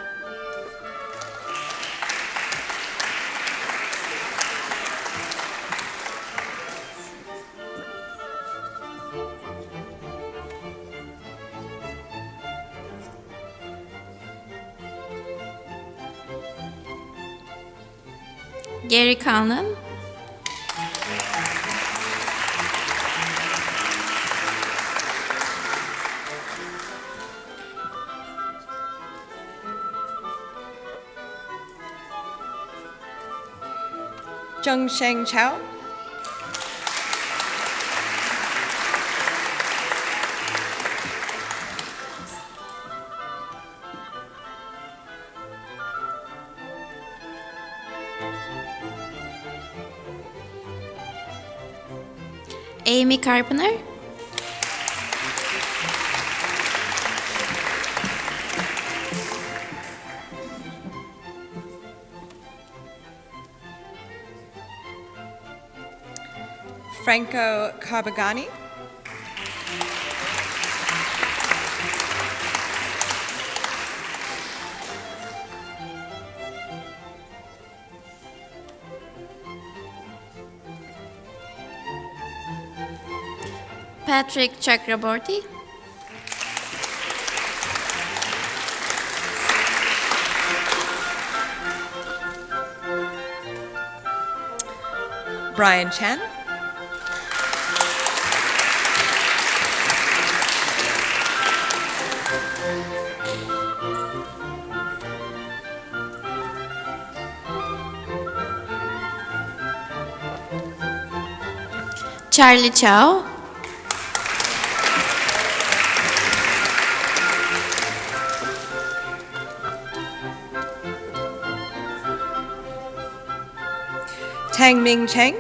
Gary Conlon. Zheng Sheng Chao. Amy Carpenter. Franco Carbagani. Patrick Chakraborty. Brian Chan. Charlie Chow. Tang Ming Cheng.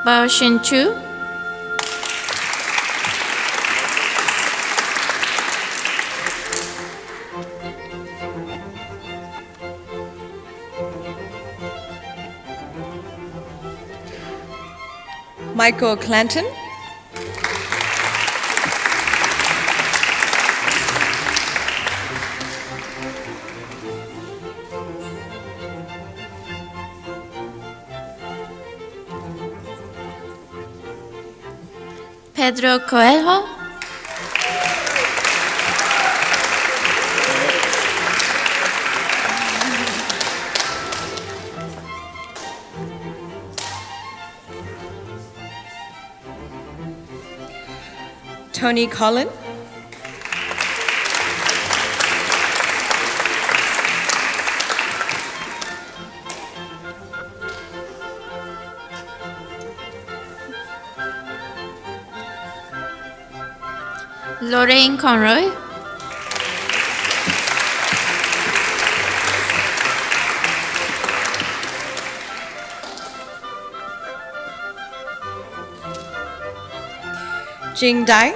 Bao Shin Chu. Michael Clanton. Pedro Coelho. Tony Collin. Lorraine Conroy. Jing Dai.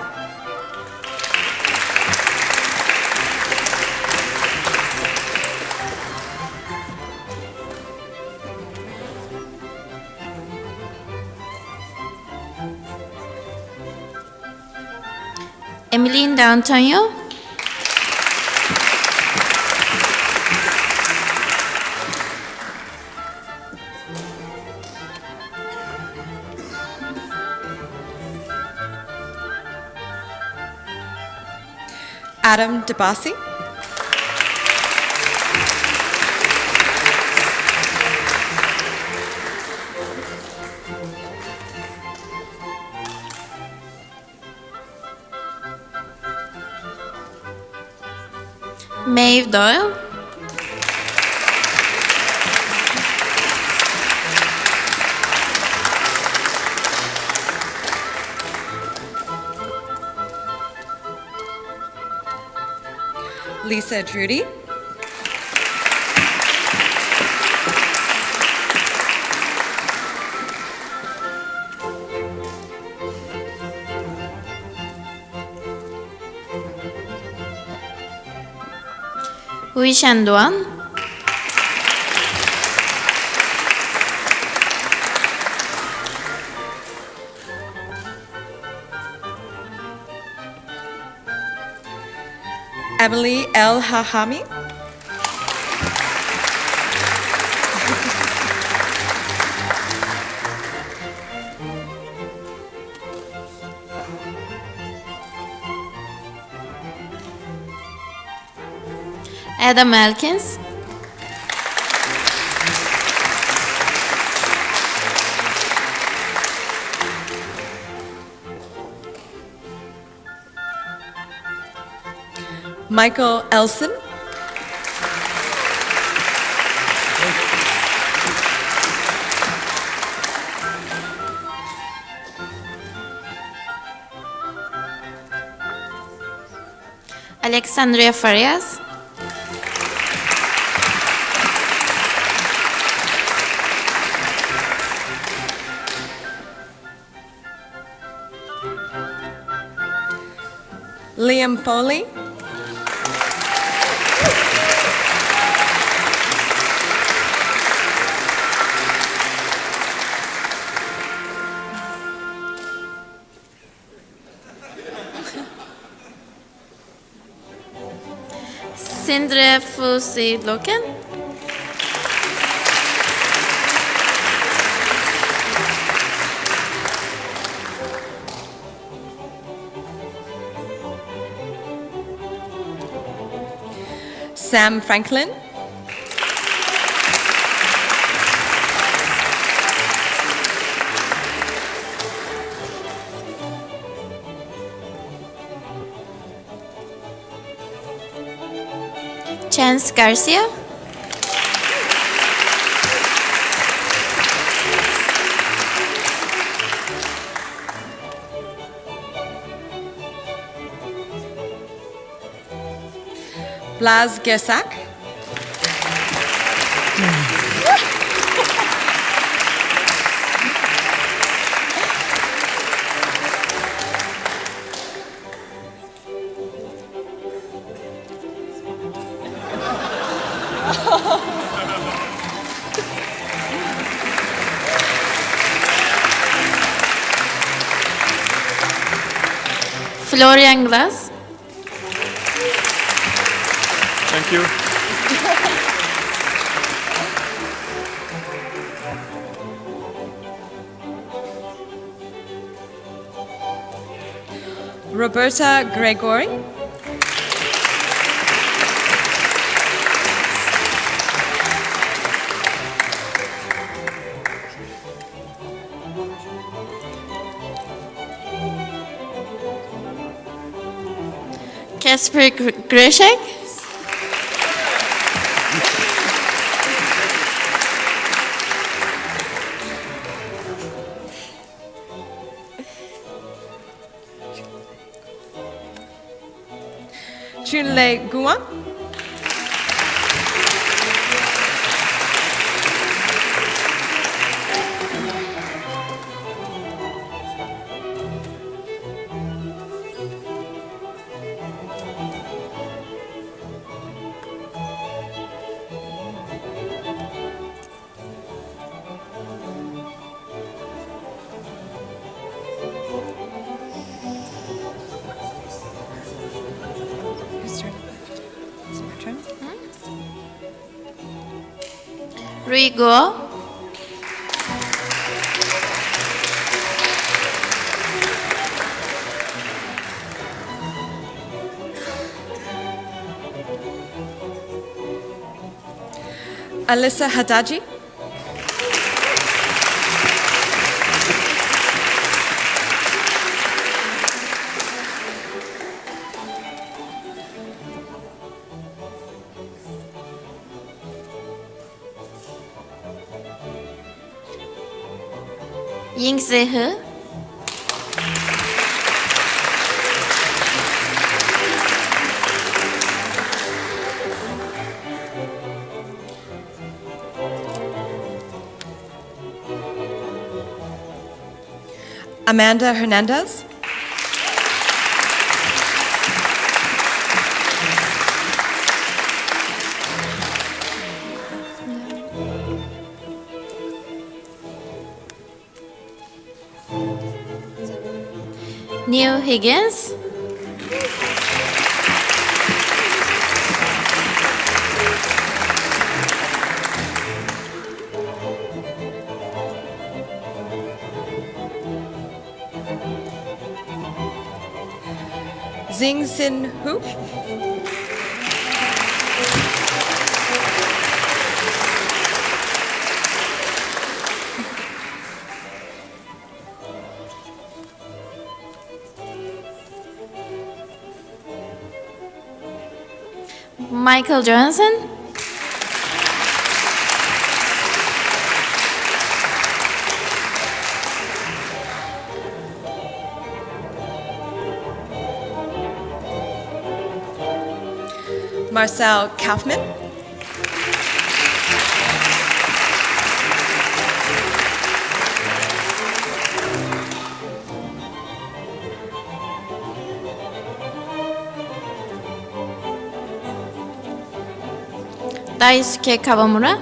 Emeline D'Antonio. Adam DeBasi. Maeve Doyle. Lisa Drudy. Hui Shanduan. Emily El Hahami. Adam Elkins. Michael Elson. Alexandria Farias. Liam Foley. Sindre Fusi Loken. Sam Franklin. Chance Garcia. Blas Gersak. Florian Glass. Thank you. Roberta Gregory. Kasper Grishek. Chunle Guan. Rui Guo. Alyssa Hadaji. Ying Zehe. Amanda Hernandez. Neil Higgins. Zing Sin Hu. Michael Johnson. Marcel Kaufman. Daisuke Kawamura.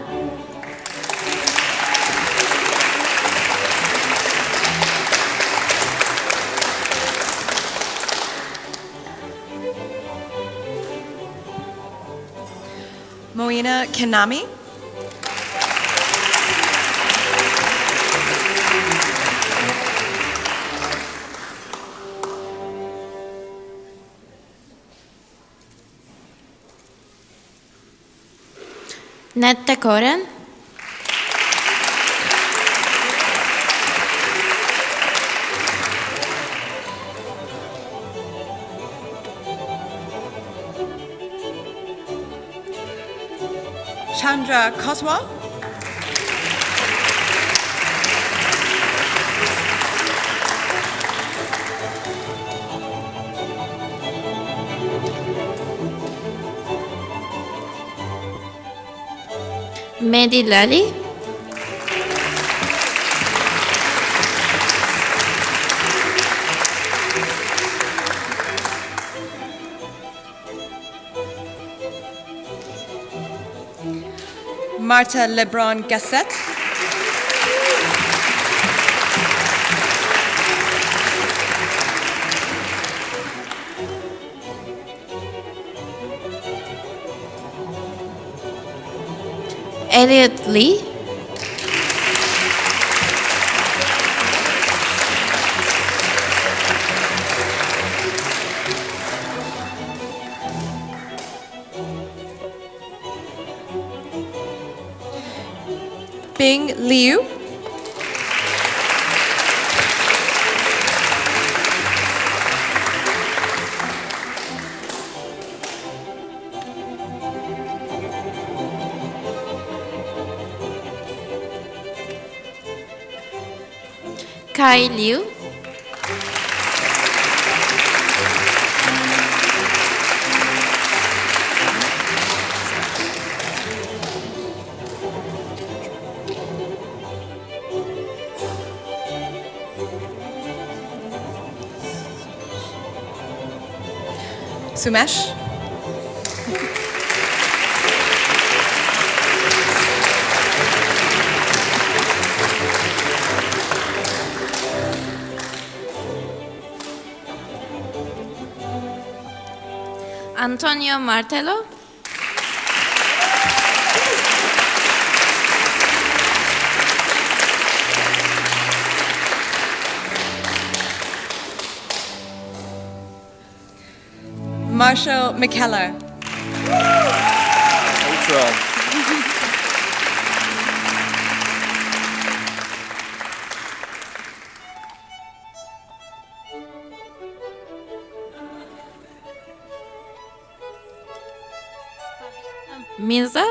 Moina Kanami. Netta Koren. Chandra Koswal. Mehdi Lali. Marta Lebron Gasset. Elliot Lee. Bing Liu. Kai Liu. Sumesh. Antonio Martello. Marshall McKellar. Mirza.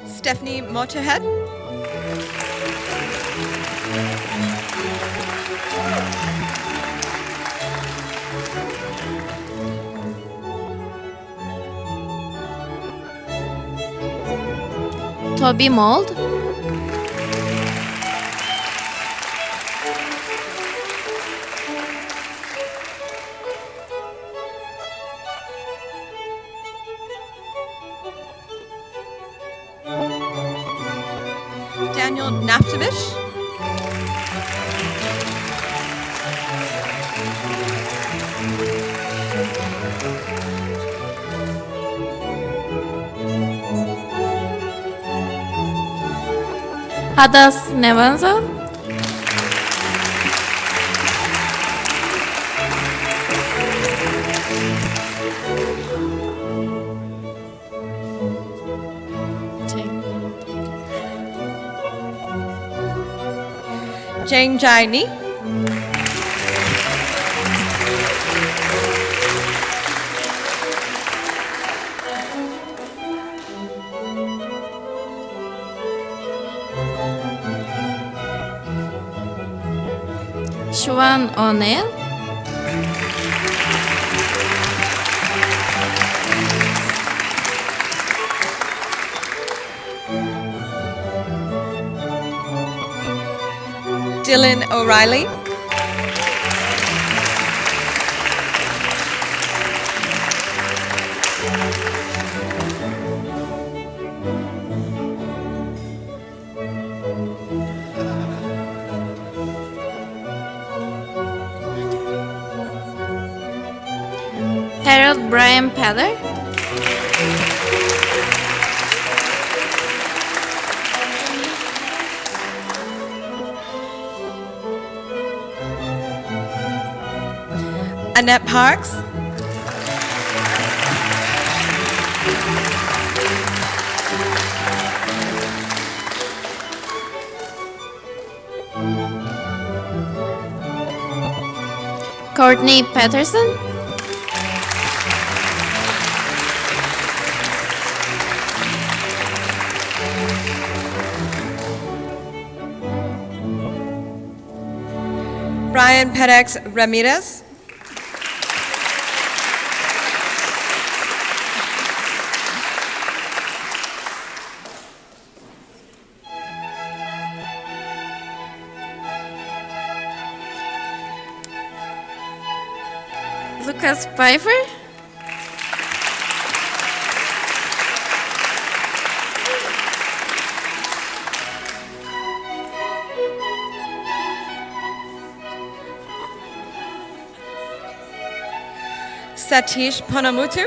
Stephanie Motorhead. Toby Mold. Daniel Naftovich. Hadas Nevanzo. Jane Jaini. Siobhan O'Neill. Dylan O'Reilly. Harold Brian Peller. Annette Parks. Courtney Patterson. Brian Perex Ramirez. Lucas Pfeiffer. Satish Ponamutu.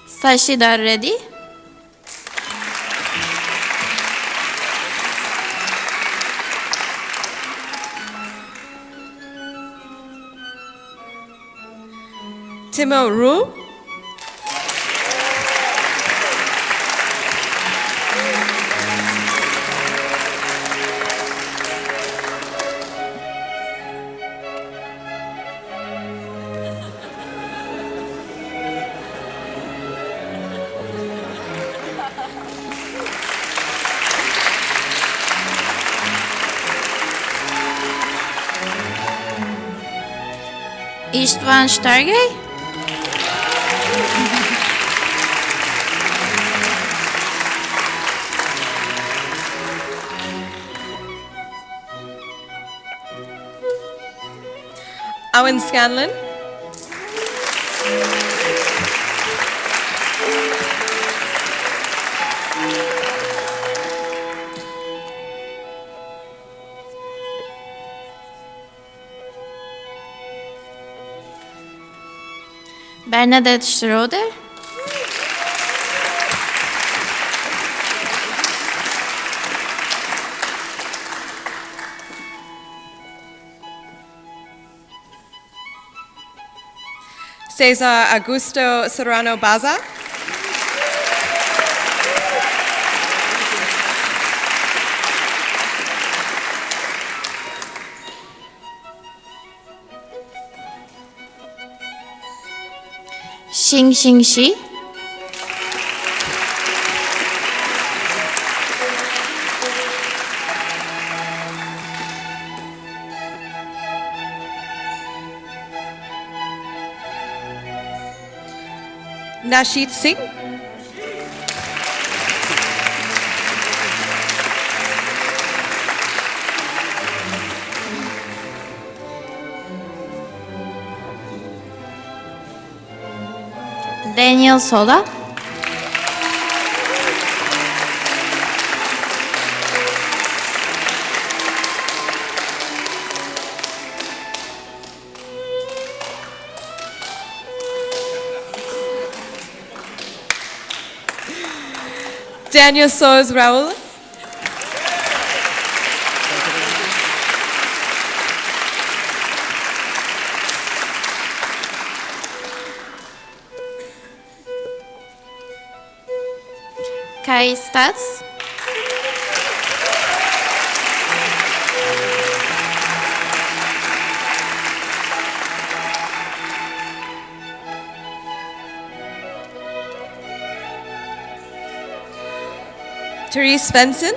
Sashida Reddy. Timo Ru. Istvan Stargay. Owen Scanlon. Bernadette Schroeder. Cesar Augusto Serrano Baza. Xing Xing Shi. Nashit Singh. Daniel Sola. Daniel Soz Raul. Kai Stats. Therese Svensson.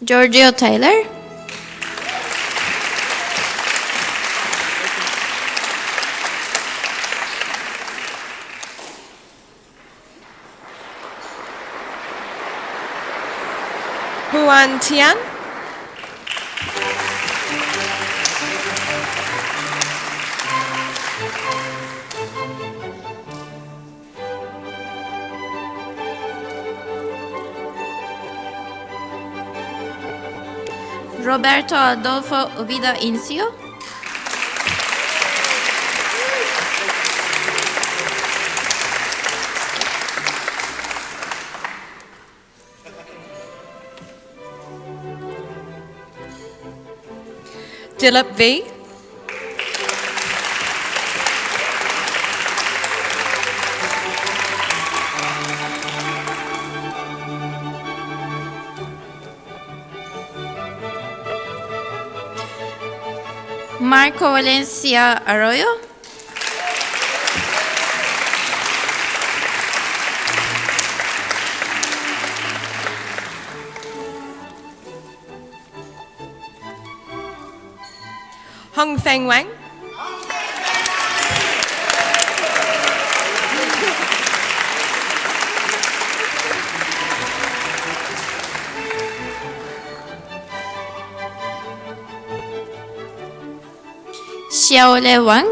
Giorgio Taylor. Huan Tian. Roberto Adolfo Ubida Incio. Dilip V. Marco Valencia Arroyo. Hong Feng Wang. Xiaole Wang.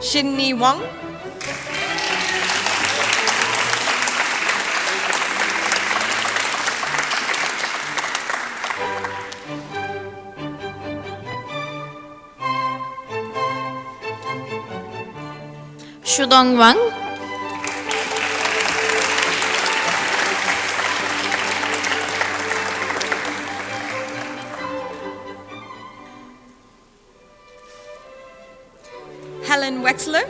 Shinni Wong. Shudong Wang. Helen Wexler.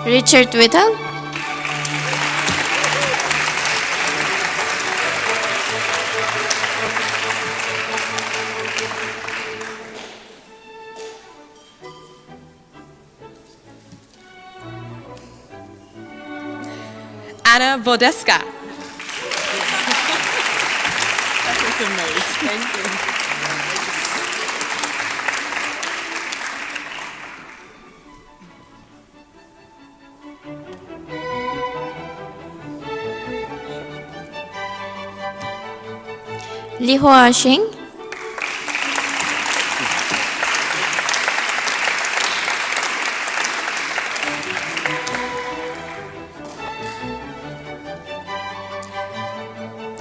Richard Whittle. Anna Vodeska. That was amazing. Thank you. Li Hua Xing.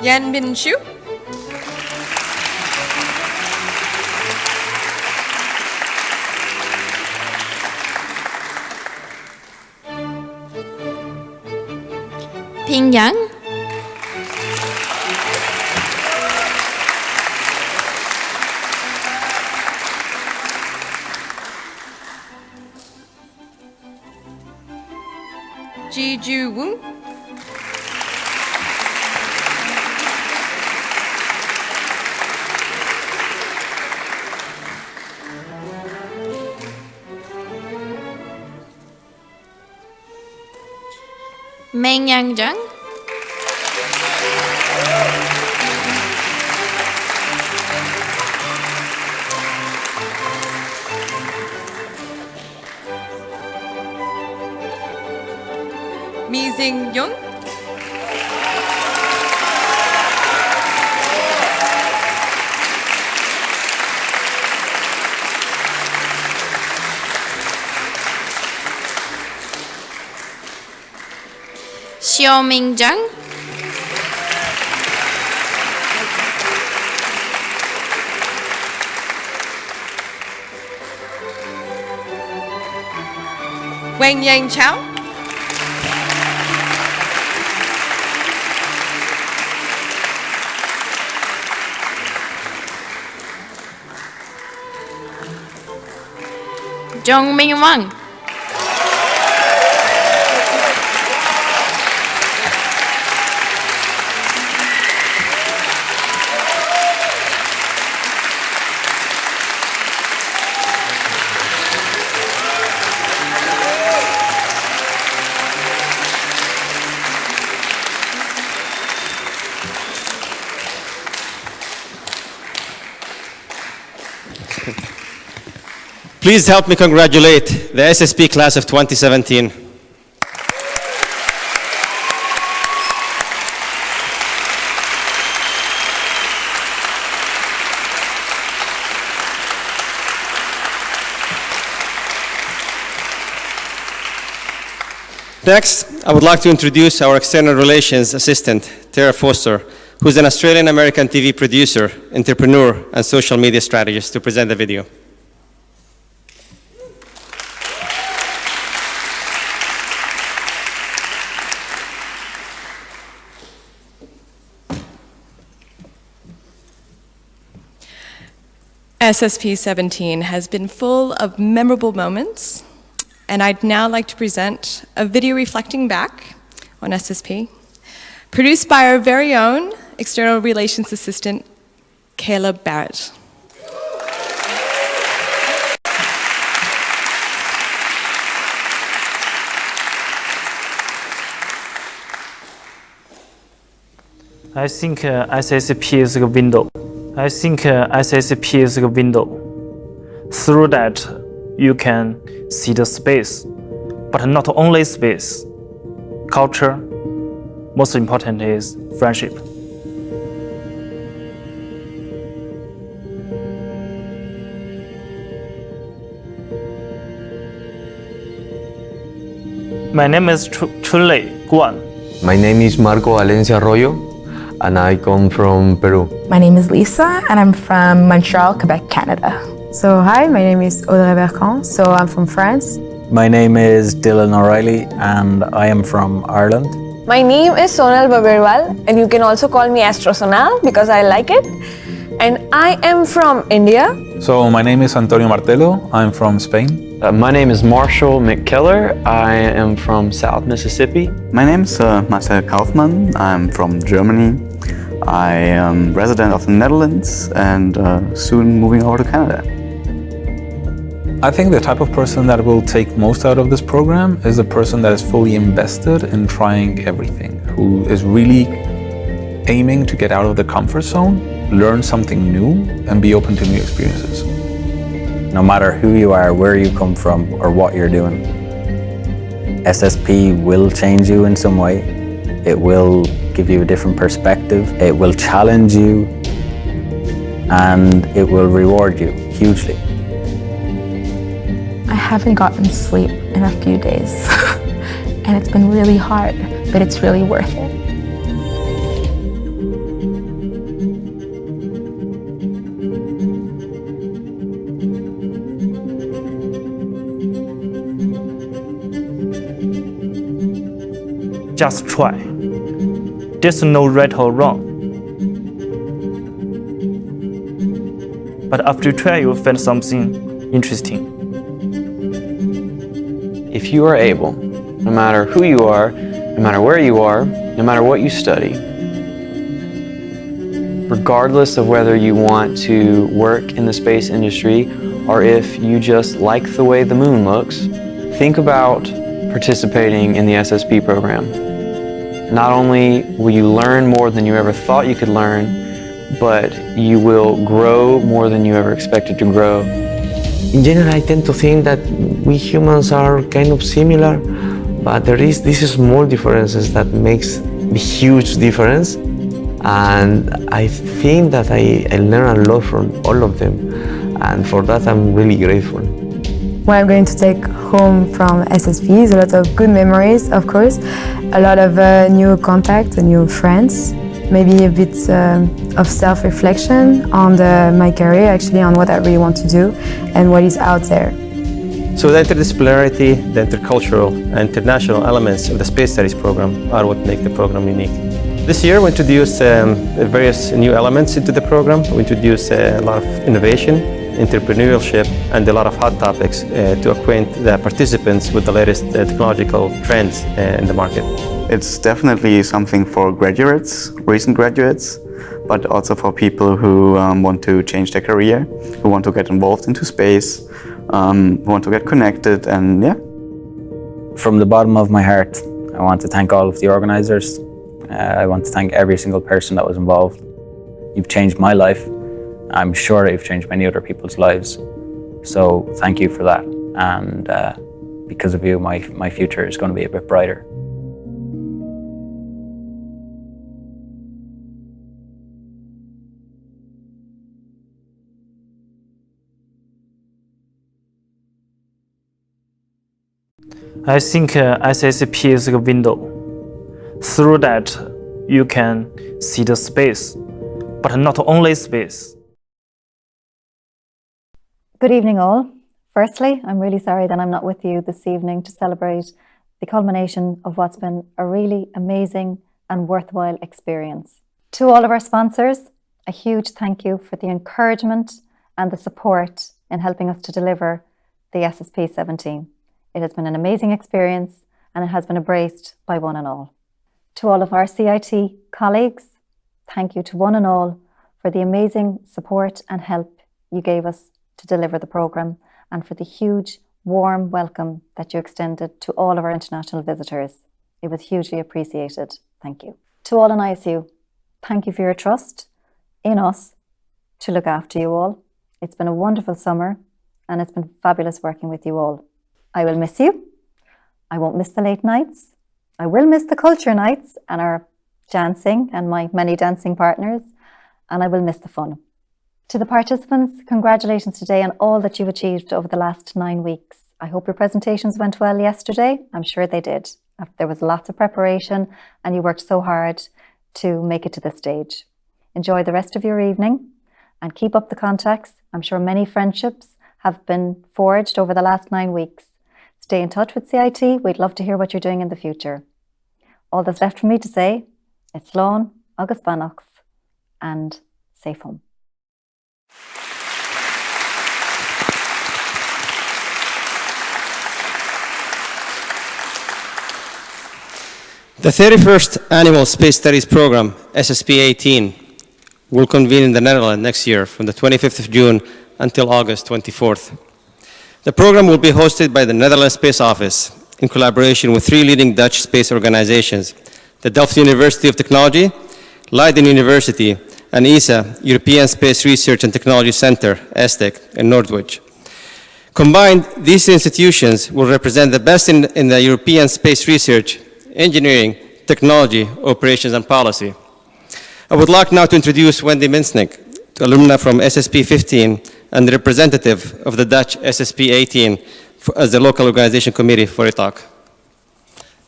Yan Bin Shu. Ping Yang. Ju Woo. Meng Yang Jung. Mi Jing Young. Xiao Ming Zhang. Wang Yang Chao. Zhong Ming Wang. Please help me congratulate the SSP class of 2017. Next, I would like to introduce our External Relations Assistant, Tara Foster, who's an Australian-American TV producer, entrepreneur, and social media strategist, to present the video. SSP17 has been full of memorable moments, and I'd now like to present a video reflecting back on SSP, produced by our very own External Relations Assistant, Caleb Barrett. I think SSP is a window. I think SSP is a window. Through that, you can see the space, but not only space, culture. Most important is friendship. My name is Chunlei Guan. My name is Marco Valencia Arroyo, and I come from Peru. My name is Lisa, and I'm from Montreal, Quebec, Canada. So hi, my name is Audrey Vercon, so I'm from France. My name is Dylan O'Reilly, and I am from Ireland. My name is Sonal Babirwal, and you can also call me Astro Sonal because I like it. And I am from India. So my name is Antonio Martelo, I'm from Spain. My name is Marshall McKellar, I am from South Mississippi. My name is Marcel Kaufmann, I'm from Germany. I am resident of the Netherlands and soon moving over to Canada. I think the type of person that will take most out of this program is the person that is fully invested in trying everything, who is really aiming to get out of the comfort zone, learn something new, and be open to new experiences. No matter who you are, where you come from, or what you're doing, SSP will change you in some way. It will give you a different perspective. It will challenge you, and it will reward you hugely. I haven't gotten sleep in a few days, and it's been really hard, but it's really worth it. Just try. There's no right or wrong. But after you try, you'll find something interesting. If you are able, no matter who you are, no matter where you are, no matter what you study. Regardless of whether you want to work in the space industry or if you just like the way the moon looks, think about participating in the SSP program. Not only will you learn more than you ever thought you could learn, but you will grow more than you ever expected to grow. In general, I tend to think that we humans are kind of similar, but there is these small differences that makes the huge difference. And I think that I learn a lot from all of them. And for that, I'm really grateful. What I'm going to take home from SSP is a lot of good memories, of course, a lot of new contacts and new friends, maybe a bit of self-reflection on my career, actually, on what I really want to do and what is out there. So the interdisciplinarity, the intercultural and international elements of the Space Studies program are what make the program unique. This year we introduced various new elements into the program. We introduced a lot of innovation, entrepreneurship, and a lot of hot topics to acquaint the participants with the latest technological trends in the market. It's definitely something for graduates, recent graduates, but also for people who want to change their career, who want to get involved into space, who want to get connected, and yeah. From the bottom of my heart, I want to thank all of the organisers. I want to thank every single person that was involved. You've changed my life. I'm sure you've changed many other people's lives. So thank you for that. And because of you, my future is going to be a bit brighter. I think SSP is a window. Through that, you can see the space, but not only space. Good evening all. Firstly, I'm really sorry that I'm not with you this evening to celebrate the culmination of what's been a really amazing and worthwhile experience. To all of our sponsors, a huge thank you for the encouragement and the support in helping us to deliver the SSP17. It has been an amazing experience and it has been embraced by one and all. To all of our CIT colleagues, thank you to one and all for the amazing support and help you gave us to deliver the programme and for the huge warm welcome that you extended to all of our international visitors. It was hugely appreciated. Thank you. To all in ISU, thank you for your trust in us to look after you all. It's been a wonderful summer and it's been fabulous working with you all. I will miss you. I won't miss the late nights. I will miss the culture nights and our dancing and my many dancing partners, and I will miss the fun. To the participants, congratulations today on all that you've achieved over the last 9 weeks. I hope your presentations went well yesterday. I'm sure they did. There was lots of preparation and you worked so hard to make it to this stage. Enjoy the rest of your evening and keep up the contacts. I'm sure many friendships have been forged over the last 9 weeks. Stay in touch with CIT. We'd love to hear what you're doing in the future. All that's left for me to say is Slán, agus Banach, and safe home. The 31st Annual Space Studies Program, SSP18, will convene in the Netherlands next year from the 25th of June until August 24th. The program will be hosted by the Netherlands Space Office in collaboration with 3 leading Dutch space organizations, the Delft University of Technology, Leiden University, and ESA, European Space Research and Technology Center, ESTEC, in Norwich. Combined, these institutions will represent the best in the European space research, engineering, technology, operations, and policy. I would like now to introduce Wendy Minsnick, alumna from SSP15 and the representative of the Dutch SSP18 as the local organization committee for a talk.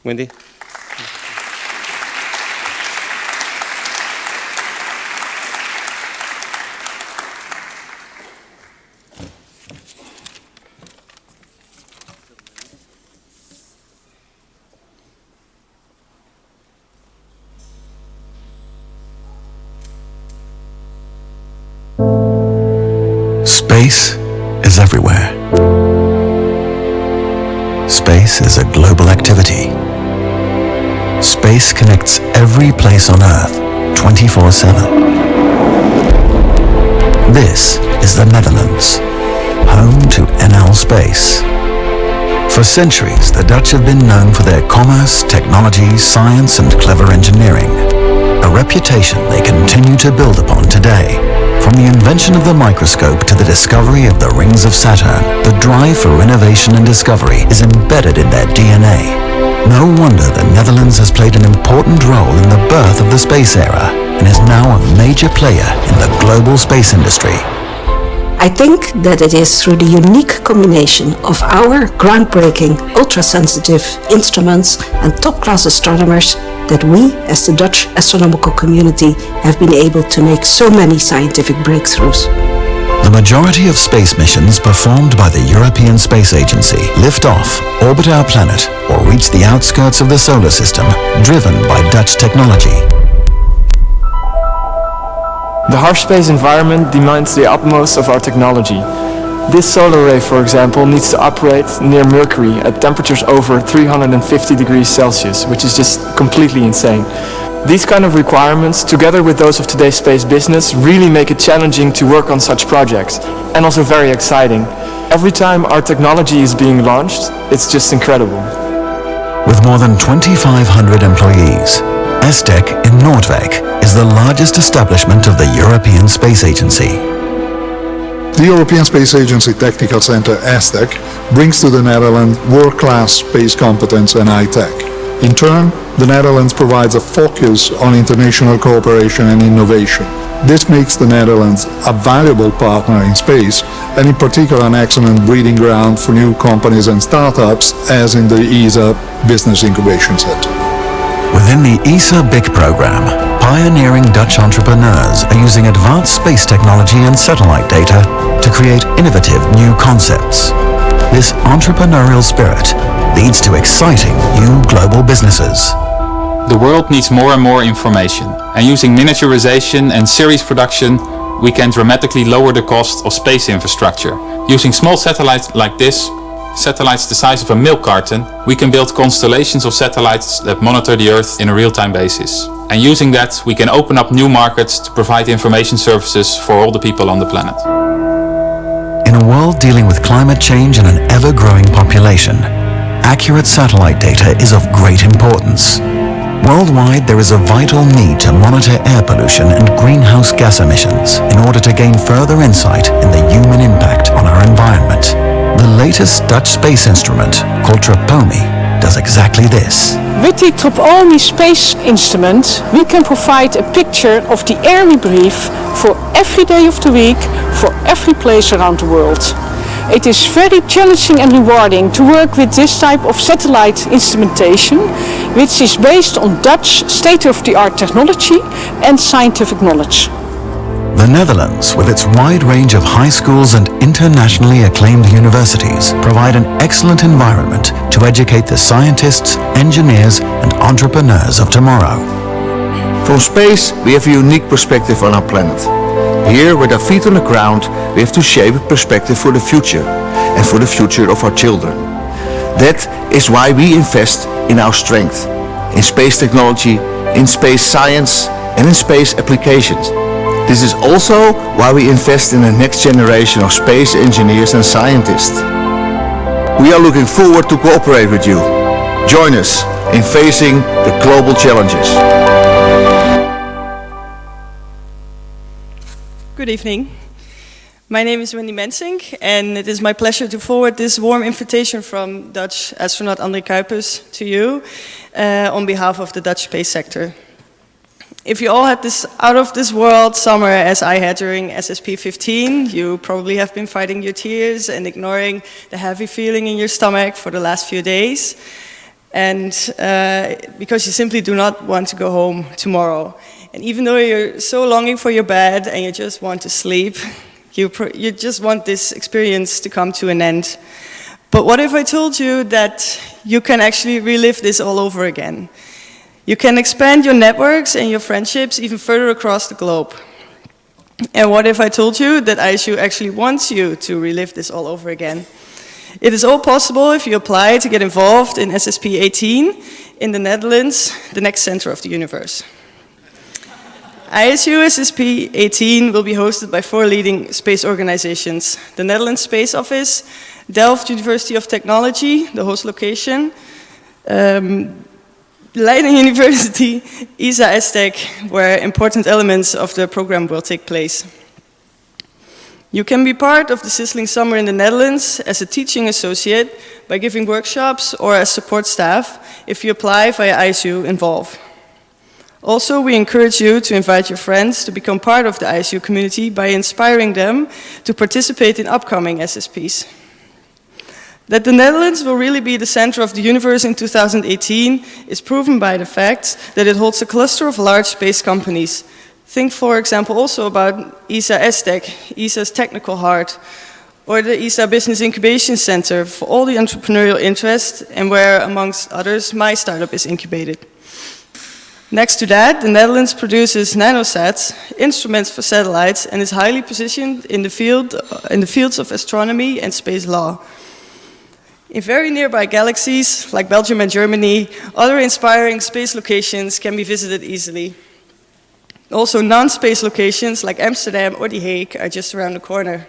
Wendy? Space is everywhere. Space is a global activity. Space connects every place on Earth 24/7. This is the Netherlands, home to NL Space. For centuries, the Dutch have been known for their commerce, technology, science, and clever engineering. A reputation they continue to build upon today. From the invention of the microscope to the discovery of the rings of Saturn, the drive for innovation and discovery is embedded in their DNA. No wonder the Netherlands has played an important role in the birth of the space era and is now a major player in the global space industry. I think that it is through the unique combination of our groundbreaking, ultra-sensitive instruments and top-class astronomers that we, as the Dutch astronomical community, have been able to make so many scientific breakthroughs. The majority of space missions performed by the European Space Agency lift off, orbit our planet, or reach the outskirts of the solar system, driven by Dutch technology. The harsh space environment demands the utmost of our technology. This solar array, for example, needs to operate near Mercury at temperatures over 350 degrees Celsius, which is just completely insane. These kind of requirements, together with those of today's space business, really make it challenging to work on such projects, and also very exciting. Every time our technology is being launched, it's just incredible. With more than 2,500 employees, ESTEC in Noordwijk is the largest establishment of the European Space Agency. The European Space Agency Technical Center ESTEC brings to the Netherlands world-class space competence and high-tech. In turn, the Netherlands provides a focus on international cooperation and innovation. This makes the Netherlands a valuable partner in space, and in particular an excellent breeding ground for new companies and startups, as in the ESA Business Incubation Center. Within the ESA BIC program, pioneering Dutch entrepreneurs are using advanced space technology and satellite data to create innovative new concepts. This entrepreneurial spirit leads to exciting new global businesses. The world needs more and more information, and using miniaturization and series production, we can dramatically lower the cost of space infrastructure. Using small satellites like this, satellites the size of a milk carton, we can build constellations of satellites that monitor the Earth in a real-time basis. And using that, we can open up new markets to provide information services for all the people on the planet. In a world dealing with climate change and an ever-growing population, accurate satellite data is of great importance. Worldwide, there is a vital need to monitor air pollution and greenhouse gas emissions in order to gain further insight in the human impact on our environment. The latest Dutch space instrument, called Tropomi, does exactly this. With the Tropomi space instrument, we can provide a picture of the air we breathe for every day of the week, for every place around the world. It is very challenging and rewarding to work with this type of satellite instrumentation, which is based on Dutch state-of-the-art technology and scientific knowledge. The Netherlands, with its wide range of high schools and internationally acclaimed universities, provide an excellent environment to educate the scientists, engineers, and entrepreneurs of tomorrow. From space, we have a unique perspective on our planet. Here, with our feet on the ground, we have to shape a perspective for the future, and for the future of our children. That is why we invest in our strength, in space technology, in space science, and in space applications. This is also why we invest in the next generation of space engineers and scientists. We are looking forward to cooperate with you. Join us in facing the global challenges. Good evening. My name is Wendy Mensink, and it is my pleasure to forward this warm invitation from Dutch astronaut André Kuipers to you on behalf of the Dutch space sector. If you all had this out-of-this-world summer as I had during SSP17, you probably have been fighting your tears and ignoring the heavy feeling in your stomach for the last few days, and because you simply do not want to go home tomorrow. And even though you're so longing for your bed and you just want to sleep, you just want this experience to come to an end. But what if I told you that you can actually relive this all over again? You can expand your networks and your friendships even further across the globe. And what if I told you that ISU actually wants you to relive this all over again? It is all possible if you apply to get involved in SSP18 in the Netherlands, the next center of the universe. ISU SSP18 will be hosted by 4 leading space organizations: the Netherlands Space Office, Delft University of Technology, the host location, Leiden University, ESA ESTEC, where important elements of the program will take place. You can be part of the sizzling summer in the Netherlands as a teaching associate by giving workshops or as support staff if you apply via ISU Involve. Also, we encourage you to invite your friends to become part of the ISU community by inspiring them to participate in upcoming SSPs. That the Netherlands will really be the center of the universe in 2018 is proven by the fact that it holds a cluster of large space companies. Think, for example, also about ESA ESTEC, ESA's technical heart, or the ESA Business Incubation Center for all the entrepreneurial interest and where, amongst others, my startup is incubated. Next to that, the Netherlands produces nanosats, instruments for satellites, and is highly positioned in the fields of astronomy and space law. In very nearby galaxies, like Belgium and Germany, other inspiring space locations can be visited easily. Also, non-space locations like Amsterdam or The Hague are just around the corner.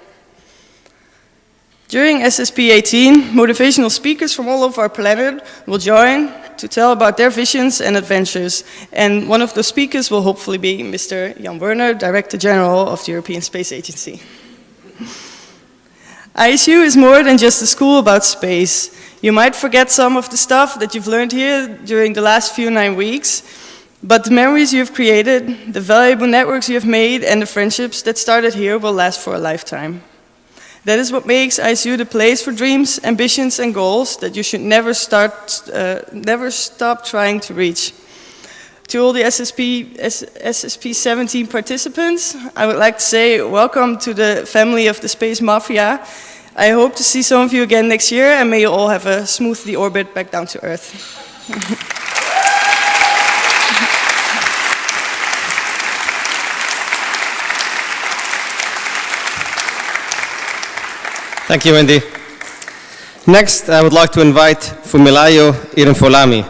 During SSP18, motivational speakers from all over our planet will join to tell about their visions and adventures. And one of the speakers will hopefully be Mr. Jan Werner, Director General of the European Space Agency. ISU is more than just a school about space. You might forget some of the stuff that you've learned here during the last 9 weeks, but the memories you've created, the valuable networks you have made, and the friendships that started here will last for a lifetime. That is what makes ISU the place for dreams, ambitions, and goals that you should never stop trying to reach. To all the SSP17 participants, I would like to say welcome to the family of the Space Mafia. I hope to see some of you again next year, and may you all have a smooth orbit back down to Earth. Thank you, Wendy. Next, I would like to invite Fumilayo Irinfolami.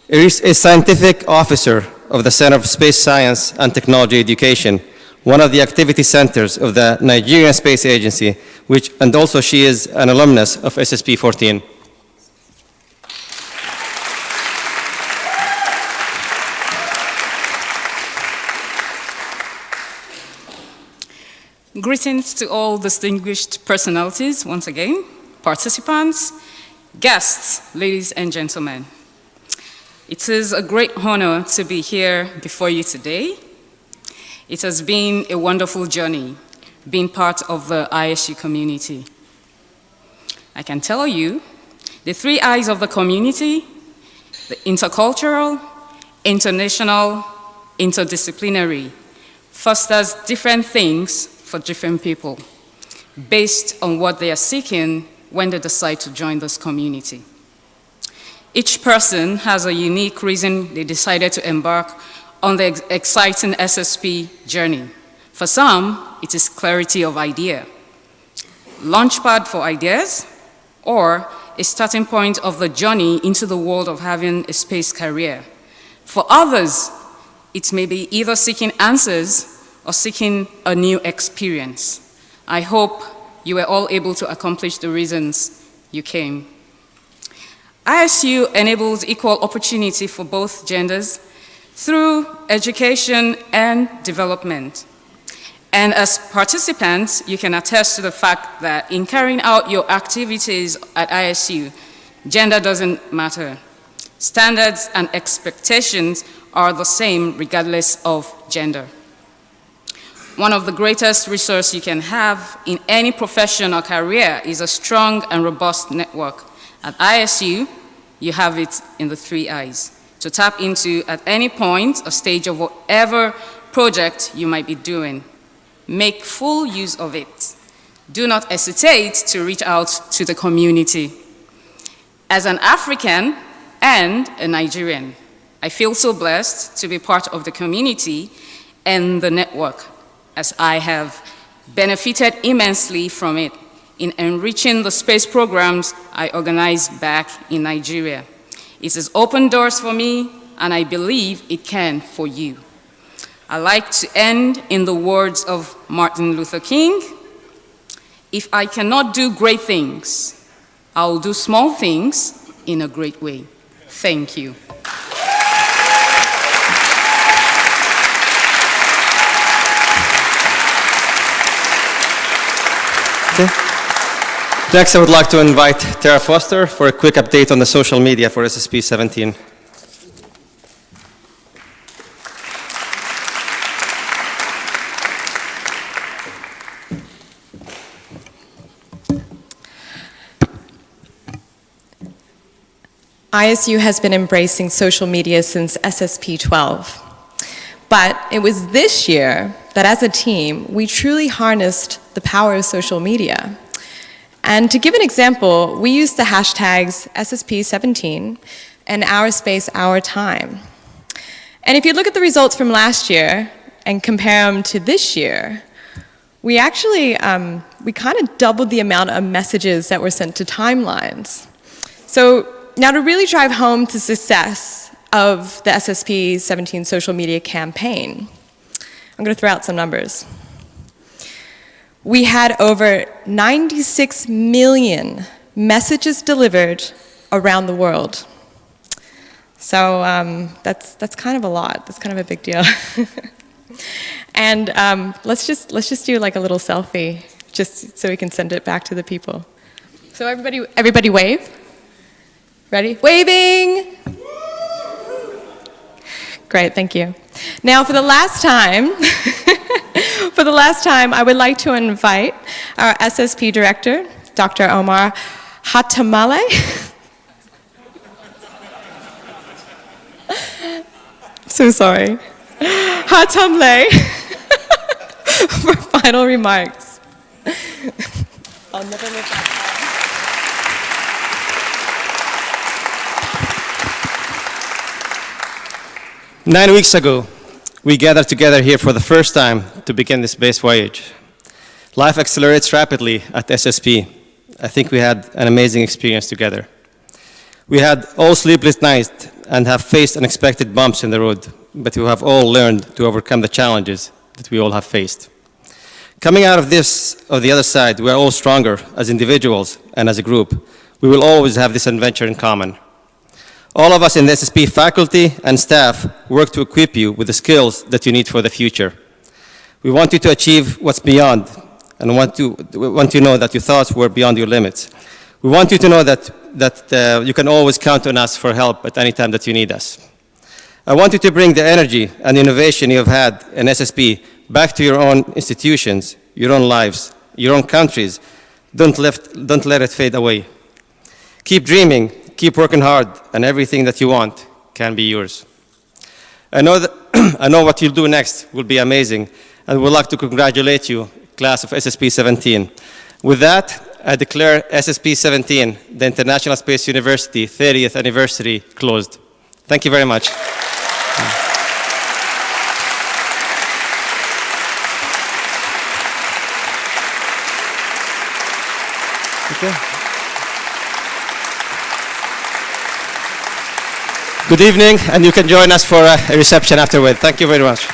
He is a scientific officer of the Center of Space Science and Technology Education, one of the activity centers of the Nigerian Space Agency, and also she is an alumnus of SSP14. Greetings to all distinguished personalities, once again, participants, guests, ladies and gentlemen. It is a great honor to be here before you today. It has been a wonderful journey being part of the ISU community. I can tell you, the 3 I's of the community, the intercultural, international, interdisciplinary, fosters different things for different people based on what they are seeking when they decide to join this community. Each person has a unique reason they decided to embark on the exciting SSP journey. For some, it is clarity of idea, launchpad for ideas, or a starting point of the journey into the world of having a space career. For others, it may be either seeking answers or seeking a new experience. I hope you were all able to accomplish the reasons you came. ISU enables equal opportunity for both genders through education and development. And as participants, you can attest to the fact that in carrying out your activities at ISU, gender doesn't matter. Standards and expectations are the same regardless of gender. One of the greatest resources you can have in any profession or career is a strong and robust network. At ISU, you have it in the 3 I's to tap into at any point or stage of whatever project you might be doing. Make full use of it. Do not hesitate to reach out to the community. As an African and a Nigerian, I feel so blessed to be part of the community and the network, as I have benefited immensely from it in enriching the space programs I organize back in Nigeria. It has opened doors for me, and I believe it can for you. I like to end in the words of Martin Luther King: if I cannot do great things, I'll do small things in a great way. Thank you. Okay. Next, I would like to invite Tara Foster for a quick update on the social media for SSP17. ISU has been embracing social media since SSP12. But it was this year that as a team, we truly harnessed the power of social media. And to give an example, we used the hashtags SSP17 and Our Space, Our Time. And if you look at the results from last year and compare them to this year, we actually, we kind of doubled the amount of messages that were sent to timelines. So now to really drive home the success of the SSP17 social media campaign, I'm going to throw out some numbers. We had over 96 million messages delivered around the world. So that's kind of a lot. That's kind of a big deal. And let's just do like a little selfie, just so we can send it back to the people. So everybody wave. Ready? Waving! Great, thank you. Now for the last time, I would like to invite our SSP director, Dr. Omar Hatamale. So sorry. Hatamale for final remarks. I'll never make that. 9 weeks ago, we gathered together here for the first time to begin this space voyage. Life accelerates rapidly at SSP. I think we had an amazing experience together. We had all sleepless nights and have faced unexpected bumps in the road, but we have all learned to overcome the challenges that we all have faced. Coming out of this, or the other side, we are all stronger as individuals and as a group. We will always have this adventure in common. All of us in the SSP faculty and staff work to equip you with the skills that you need for the future. We want you to achieve what's beyond, and want you to know that your thoughts were beyond your limits. We want you to know that you can always count on us for help at any time that you need us. I want you to bring the energy and innovation you have had in SSP back to your own institutions, your own lives, your own countries. Don't let it fade away. Keep dreaming. Keep working hard, and everything that you want can be yours. I know what you'll do next will be amazing, and we'd like to congratulate you, class of SSP17. With that, I declare SSP17, the International Space University 30th anniversary, closed. Thank you very much. Okay. Good evening, and you can join us for a reception afterward. Thank you very much.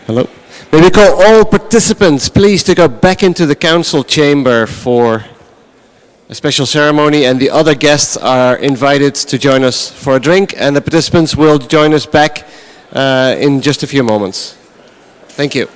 Hello. May we call all participants, please, to go back into the council chamber for a special ceremony, and the other guests are invited to join us for a drink, and the participants will join us back in just a few moments. Thank you.